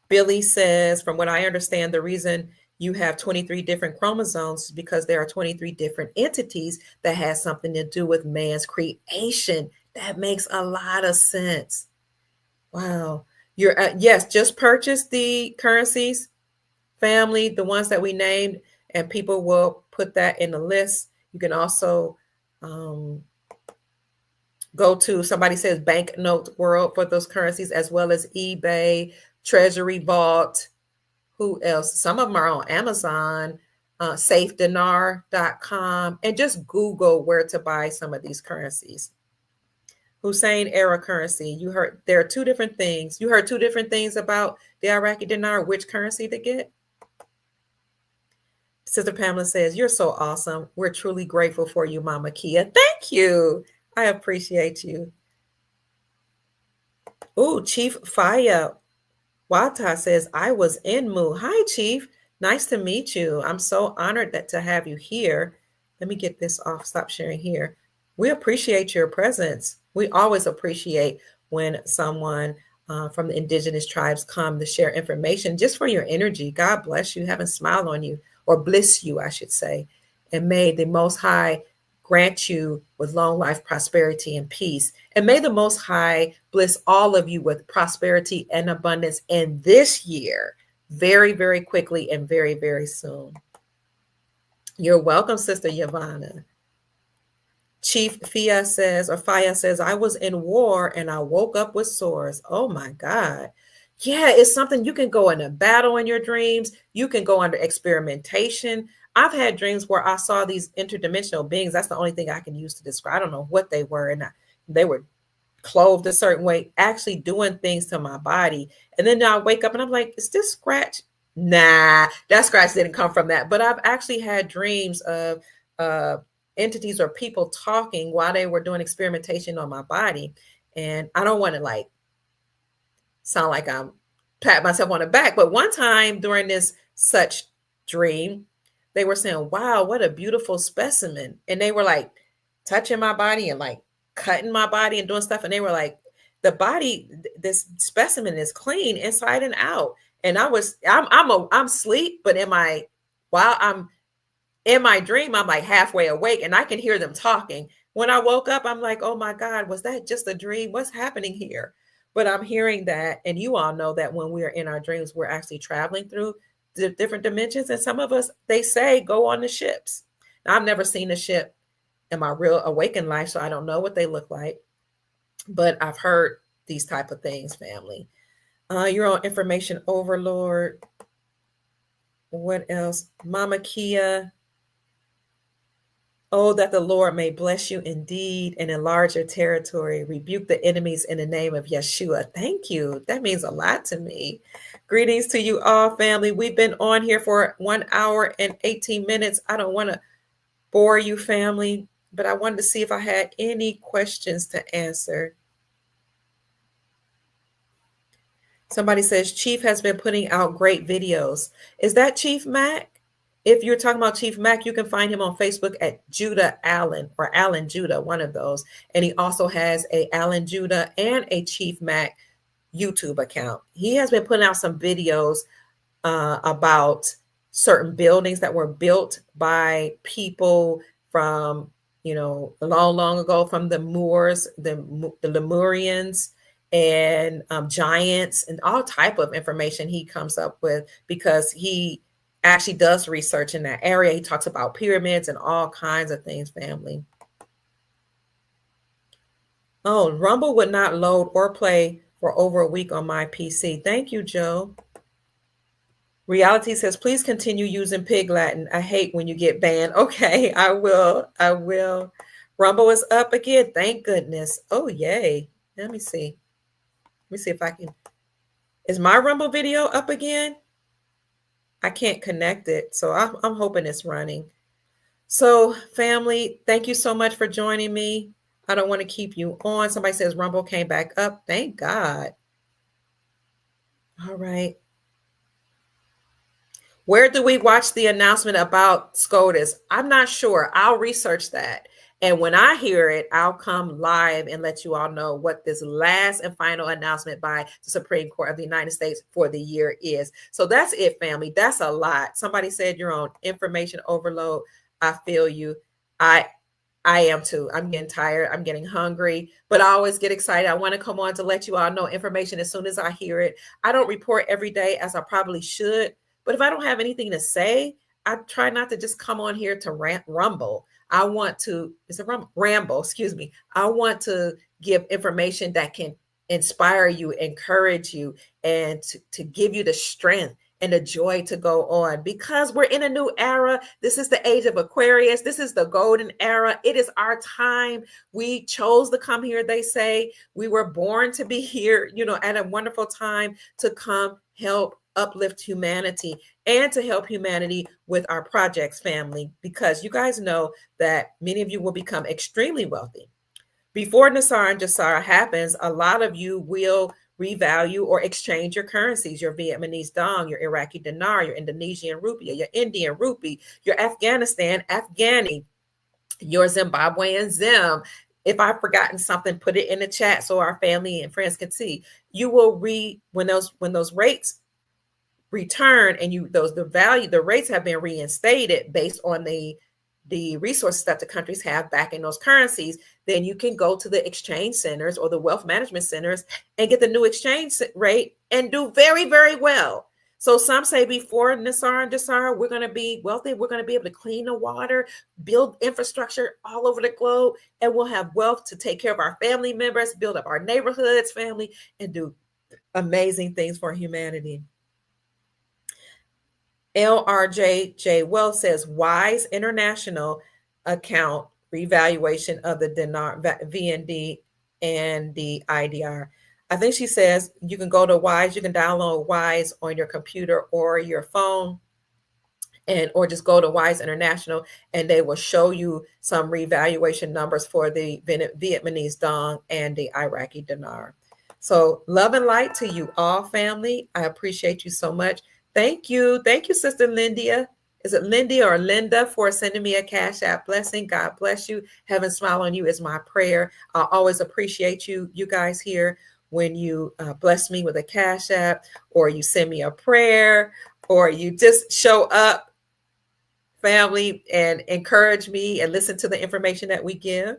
Billy says, from what I understand, the reason you have 23 different chromosomes is because there are 23 different entities that has something to do with man's creation. That makes a lot of sense. Wow. You're yes, just purchase the currencies, family, the ones that we named, and people will put that in the list. You can also go to, somebody says Banknote World for those currencies, as well as eBay, Treasury Vault. Who else? Some of them are on Amazon, safedinar.com, and just Google where to buy some of these currencies. Hussein era currency. You heard there are two different things. You heard two different things about the Iraqi dinar, which currency to get. Sister Pamela says, you're so awesome. We're truly grateful for you, Mama Kia. Thank you. I appreciate you. Oh, Chief Faya Wata says, I was in Mu. Hi, Chief. Nice to meet you. I'm so honored to have you here. Let me get this off. Stop sharing here. We appreciate your presence. We always appreciate when someone from the indigenous tribes come to share information, just for your energy. God bless you. Heaven smile on you, or bless you, I should say. And may the Most High grant you with long life, prosperity, and peace. And may the Most High bless all of you with prosperity and abundance in this year, very, very quickly and very, very soon. You're welcome, Sister Yavana. Chief Fia says, I was in war and I woke up with sores. Oh my God. Yeah, it's something you can go into battle in your dreams. You can go under experimentation. I've had dreams where I saw these interdimensional beings. That's the only thing I can use to describe. I don't know what they were. And they were clothed a certain way, actually doing things to my body. And then I wake up and I'm like, is this scratch? Nah, that scratch didn't come from that. But I've actually had dreams of entities or people talking while they were doing experimentation on my body. And I don't want to sound like I'm pat myself on the back. But one time during this such dream, they were saying, wow, what a beautiful specimen. And they were touching my body and cutting my body and doing stuff. And they were like, the body, this specimen is clean inside and out. And I'm asleep, but while I'm in my dream, I'm halfway awake and I can hear them talking. When I woke up, I'm like, oh my God, was that just a dream? What's happening here? But I'm hearing that. And you all know that when we're in our dreams, we're actually traveling through the different dimensions. And some of us, they say, go on the ships. Now, I've never seen a ship in my real awakened life, so I don't know what they look like. But I've heard these type of things, family. You're on information overload. What else? Mama Kia. Oh, that the Lord may bless you indeed and enlarge your territory. Rebuke the enemies in the name of Yeshua. Thank you. That means a lot to me. Greetings to you all, family. We've been on here for 1 hour and 18 minutes. I don't want to bore you, family, but I wanted to see if I had any questions to answer. Somebody says, Chief has been putting out great videos. Is that Chief Mack? If you're talking about Chief Mack, you can find him on Facebook at Judah Allen or Allen Judah, one of those. And he also has a Allen Judah and a Chief Mack YouTube account. He has been putting out some videos about certain buildings that were built by people from, long, long ago, from the Moors, the Lemurians. and giants and all type of information he comes up with, because he actually does research in that area. He talks about pyramids and all kinds of things, family. Oh, Rumble would not load or play for over a week on my PC. Thank you, Joe. Reality says, please continue using Pig Latin. I hate when you get banned. Okay, I will. I will. Rumble is up again. Thank goodness. Oh, yay. Let me see. Let me see if I can. Is my Rumble video up again? I can't connect it, so I'm hoping it's running. So, family, thank you so much for joining me. I don't want to keep you on. Somebody says Rumble came back up. Thank God. All right. Where do we watch the announcement about SCOTUS? I'm not sure. I'll research that. And when I hear it, I'll come live and let you all know what this last and final announcement by the Supreme Court of the United States for the year is. So that's it, family. That's a lot. Somebody said you're on information overload. I feel you. I am too. I'm getting tired. I'm getting hungry, but I always get excited. I want to come on to let you all know information as soon as I hear it. I don't report every day as I probably should, but if I don't have anything to say, I try not to just come on here to rumble. I want to, it's a ramble, excuse me. I want to give information that can inspire you, encourage you, and to give you the strength and the joy to go on, because we're in a new era. This is the age of Aquarius. This is the golden era. It is our time. We chose to come here, they say. We were born to be here, at a wonderful time to come help uplift humanity and to help humanity with our projects, family, because you guys know that many of you will become extremely wealthy. Before Nassar and Jassara happens, a lot of you will revalue or exchange your currencies, your Vietnamese dong, your Iraqi dinar, your Indonesian rupiah, your Indian rupee, your Afghanistan Afghani, your Zimbabwean Zim. If I've forgotten something, put it in the chat so our family and friends can see. You will when those rates return and the rates have been reinstated based on the resources that the countries have back in those currencies, then you can go to the exchange centers or the wealth management centers and get the new exchange rate and do very, very well. So some say before Nassar and Jassara, we're going to be wealthy. We're going to be able to clean the water, build infrastructure all over the globe, and we'll have wealth to take care of our family members, build up our neighborhoods, family, and do amazing things for humanity. LRJJ Wells says Wise International account revaluation of the dinar, VND, and the IDR. I think she says you can go to Wise, you can download Wise on your computer or your phone, or just go to Wise International and they will show you some revaluation numbers for the Vietnamese dong and the Iraqi dinar. So love and light to you all, family. I appreciate you so much. Thank you. Thank you, Sister Lindia. Is it Lindy or Linda for sending me a Cash App blessing? God bless you. Heaven smile on you is my prayer. I always appreciate you guys here when you bless me with a Cash App, or you send me a prayer, or you just show up, family, and encourage me and listen to the information that we give.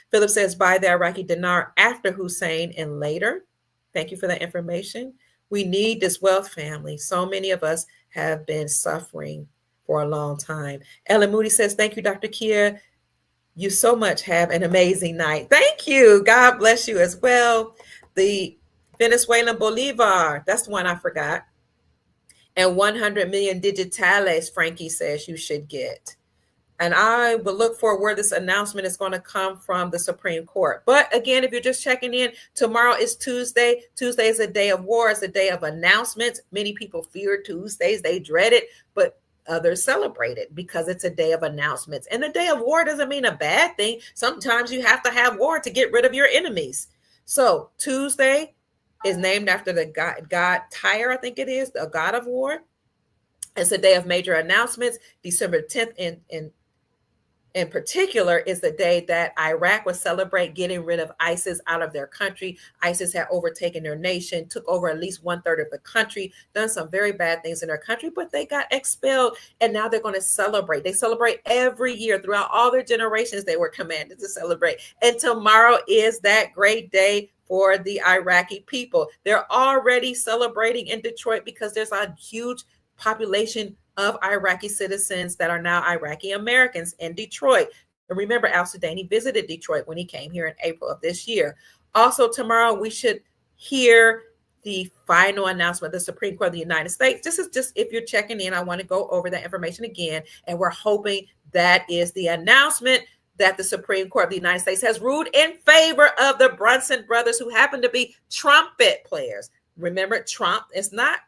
Philip says, buy the Iraqi dinar after Hussein and later. Thank you for that information. We need this wealth, family. So many of us have been suffering for a long time. Ellen Moody says, thank you, Dr. Kia. You so much have an amazing night. Thank you. God bless you as well. The Venezuelan Bolivar, that's the one I forgot. And 100 million digitales, Frankie says you should get. And I will look for where this announcement is going to come from the Supreme Court. But again, if you're just checking in, tomorrow is Tuesday. Tuesday is a day of war. It's a day of announcements. Many people fear Tuesdays. They dread it, but others celebrate it because it's a day of announcements. And the day of war doesn't mean a bad thing. Sometimes you have to have war to get rid of your enemies. So Tuesday is named after the god Tyre, I think it is, the god of war. It's a day of major announcements. December 10th and in particular is the day that Iraq would celebrate getting rid of ISIS out of their country. ISIS had overtaken their nation, took over at least 1/3 of the country, done some very bad things in their country, but they got expelled. And now they're going to celebrate. They celebrate every year throughout all their generations. They were commanded to celebrate. And tomorrow is that great day for the Iraqi people. They're already celebrating in Detroit because there's a huge population of Iraqi citizens that are now Iraqi Americans in Detroit. And remember, Al Sudani visited Detroit when he came here in April of this year. Also, tomorrow we should hear the final announcement of the Supreme Court of the United States. This is just, if you're checking in, I want to go over that information again. And we're hoping that is the announcement that the Supreme Court of the United States has ruled in favor of the Brunson brothers, who happen to be trumpet players. Remember, Trump is not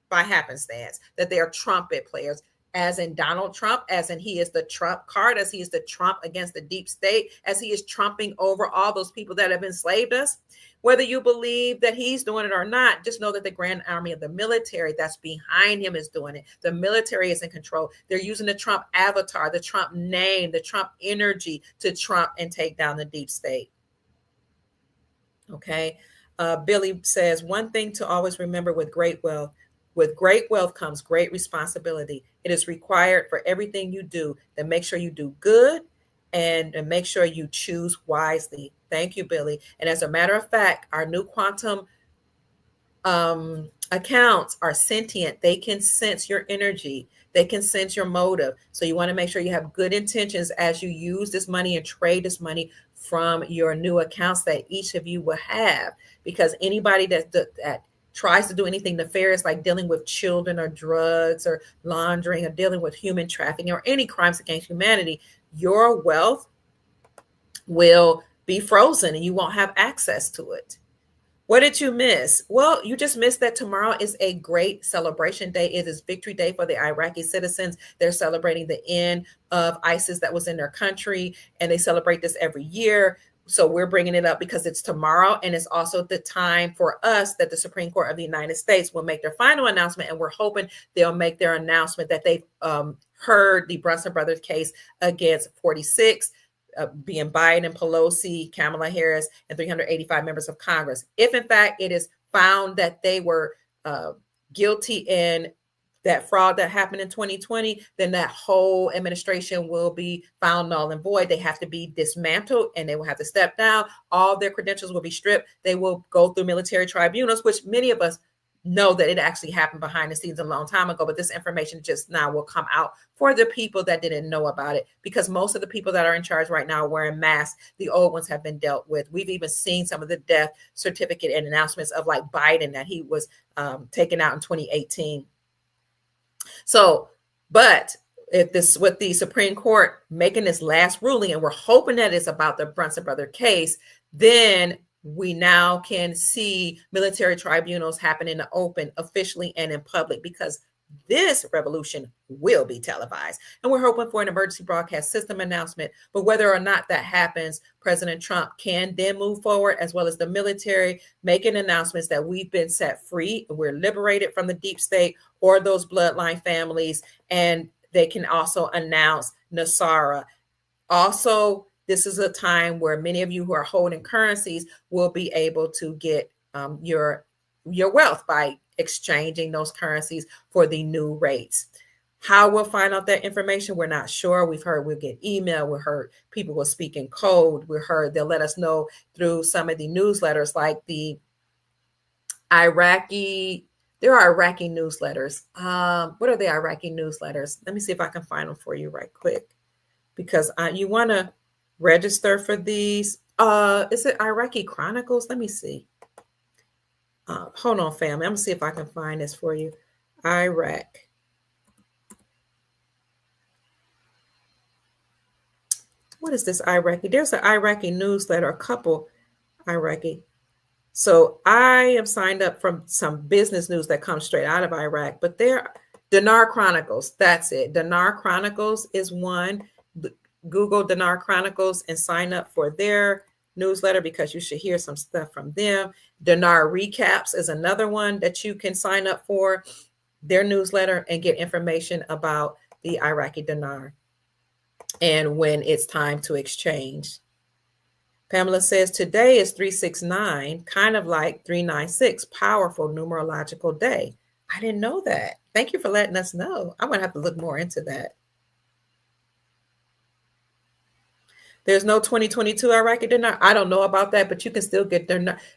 by happenstance that they are trumpet players, as in Donald Trump, as in he is the Trump card, as he is the Trump against the deep state, as he is trumping over all those people that have enslaved us. Whether you believe that he's doing it or not, just know that the Grand Army of the military that's behind him is doing it. The military is in control. They're using the Trump avatar, the Trump name, the Trump energy to trump and take down the deep state. Okay. Billy says, one thing to always remember with great wealth. With great wealth comes great responsibility. It is required for everything you do that make sure you do good and make sure you choose wisely. Thank you, Billy. And as a matter of fact, our new quantum accounts are sentient. They can sense your energy. They can sense your motive. So you want to make sure you have good intentions as you use this money and trade this money from your new accounts that each of you will have. Because anybody that tries to do anything nefarious, like dealing with children or drugs or laundering or dealing with human trafficking or any crimes against humanity, your wealth will be frozen and you won't have access to it. What did you miss? Well, you just missed that tomorrow is a great celebration day. It is Victory Day for the Iraqi citizens. They're celebrating the end of ISIS that was in their country, and they celebrate this every year. So we're bringing it up because it's tomorrow, and it's also the time for us that the Supreme Court of the United States will make their final announcement, and we're hoping they'll make their announcement that they've heard the Brunson brothers case against 46, being Biden and Pelosi, Kamala Harris, and 385 members of Congress. If in fact it is found that they were guilty in that fraud that happened in 2020, then that whole administration will be found null and void. They have to be dismantled and they will have to step down. All their credentials will be stripped. They will go through military tribunals, which many of us know that it actually happened behind the scenes a long time ago, but this information just now will come out for the people that didn't know about it, because most of the people that are in charge right now are wearing masks. The old ones have been dealt with. We've even seen some of the death certificate and announcements of like Biden that he was taken out in 2018. So, but if this with the Supreme Court making this last ruling, and we're hoping that it's about the Brunson brother case, then we now can see military tribunals happen in the open, officially and in public, because this revolution will be televised. And we're hoping for an emergency broadcast system announcement. But whether or not that happens, President Trump can then move forward, as well as the military, making announcements that we've been set free, we're liberated from the deep state or those bloodline families. And they can also announce Nasara. Also, this is a time where many of you who are holding currencies will be able to get your wealth by exchanging those currencies for the new rates. How we'll find out that information, we're not sure. We've heard we'll get email. We've heard people will speak in code. We've heard they'll let us know through some of the newsletters, like the Iraqi. There are Iraqi newsletters. What are the Iraqi newsletters? Let me see if I can find them for you right quick, because you want to register for these. Is it Iraqi Chronicles? Let me see. Hold on, family. I'm gonna see if I can find this for you. Iraq. What is this Iraqi? There's an Iraqi newsletter, a couple Iraqi. So I am signed up from some business news that comes straight out of Iraq, but they're Dinar Chronicles. That's it. Dinar Chronicles is one. Google Dinar Chronicles and sign up for their newsletter, because you should hear some stuff from them. Dinar Recaps is another one that you can sign up for, their newsletter, and get information about the Iraqi dinar. and when it's time to exchange. Pamela says today is 369, kind of like 396, powerful numerological day. I didn't know that. Thank you for letting us know. I'm going to have to look more into that. There's no 2022 Iraqi dinar. I don't know about that, but you can still get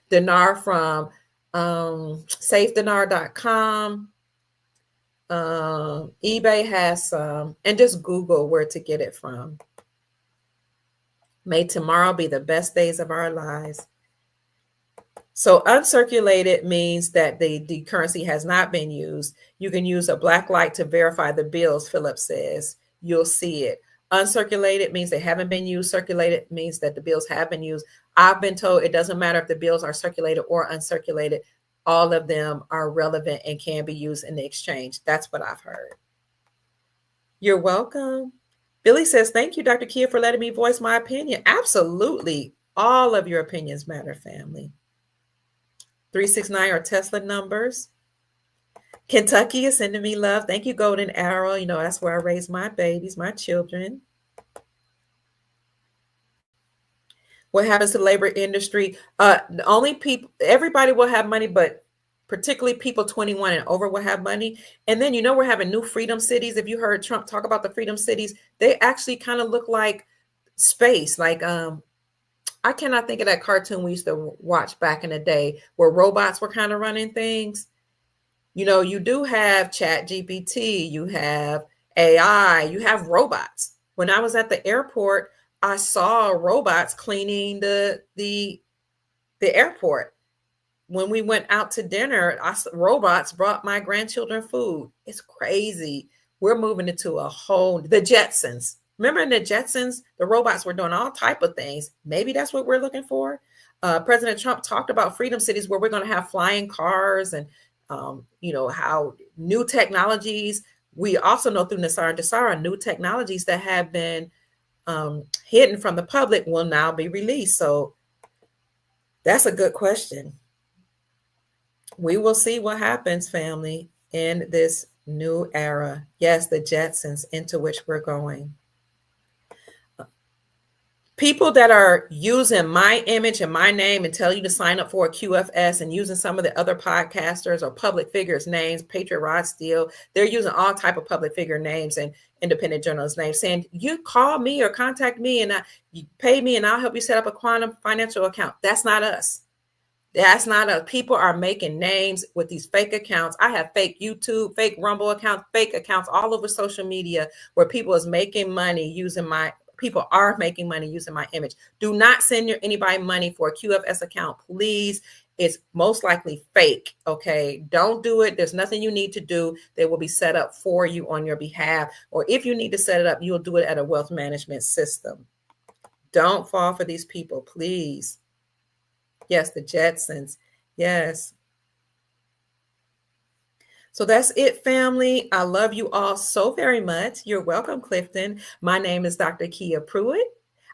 dinar from safedinar.com. eBay has some, and just Google where to get it from. May tomorrow be the best days of our lives. So uncirculated means that the currency has not been used. You can use a black light to verify the bills, Philip says. You'll see it. Uncirculated means they haven't been used. Circulated means that the bills have been used. I've been told it doesn't matter if the bills are circulated or uncirculated. All of them are relevant and can be used in the exchange. That's what I've heard. You're welcome. Billy says, thank you, Dr. Kia, for letting me voice my opinion. Absolutely. All of your opinions matter, family. 369 are Tesla numbers. Kentucky is sending me love. Thank you, Golden Arrow. You know, that's where I raise my babies, my children. What happens to the labor industry? The only people, everybody will have money, but particularly people 21 and over will have money. And then, you know, we're having new freedom cities. If you heard Trump talk about the freedom cities, they actually kind of look like space. Like, I cannot think of that cartoon we used to watch back in the day where robots were kind of running things. You know, you do have Chat GPT, you have AI, you have robots. When I was at the airport, I saw robots cleaning the airport. When we went out to dinner, robots brought my grandchildren food. It's crazy. We're moving into the Jetsons. Remember in the Jetsons, the robots were doing all type of things. Maybe that's what we're looking for. President Trump talked about freedom cities where we're going to have flying cars and, you know, how new technologies. We also know through Nassar and Desara, new technologies that have been hidden from the public will now be released. So that's a good question. We will see what happens, family, in this new era. Yes, the Jetsons into which we're going. People that are using my image and my name and tell you to sign up for a QFS and using some of the other podcasters or public figures' names, Patriot Rod Steele, they're using all type of public figure names and independent journalists' names, saying, you call me or contact me and you pay me and I'll help you set up a quantum financial account. That's not us. That's not us. People are making names with these fake accounts. I have fake YouTube, fake Rumble accounts, fake accounts all over social media where people is making money using people are making money using my image. Do not send anybody money for a QFS account, please. It's most likely fake, okay? Don't do it. There's nothing you need to do. They will be set up for you on your behalf. Or if you need to set it up, you'll do it at a wealth management system. Don't fall for these people, please. Yes, the Jetsons. Yes. So that's it, family. I love you all so very much. You're welcome, Clifton. My name is Dr. Kia Pruitt.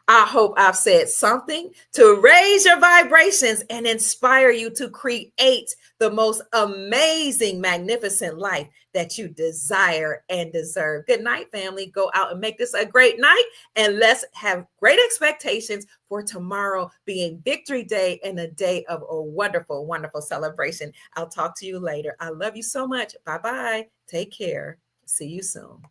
I hope I've said something to raise your vibrations and inspire you to create the most amazing, magnificent life that you desire and deserve. Good night, family. Go out and make this a great night. And let's have great expectations for tomorrow being Victory Day and a day of a wonderful, wonderful celebration. I'll talk to you later. I love you so much. Bye-bye. Take care. See you soon.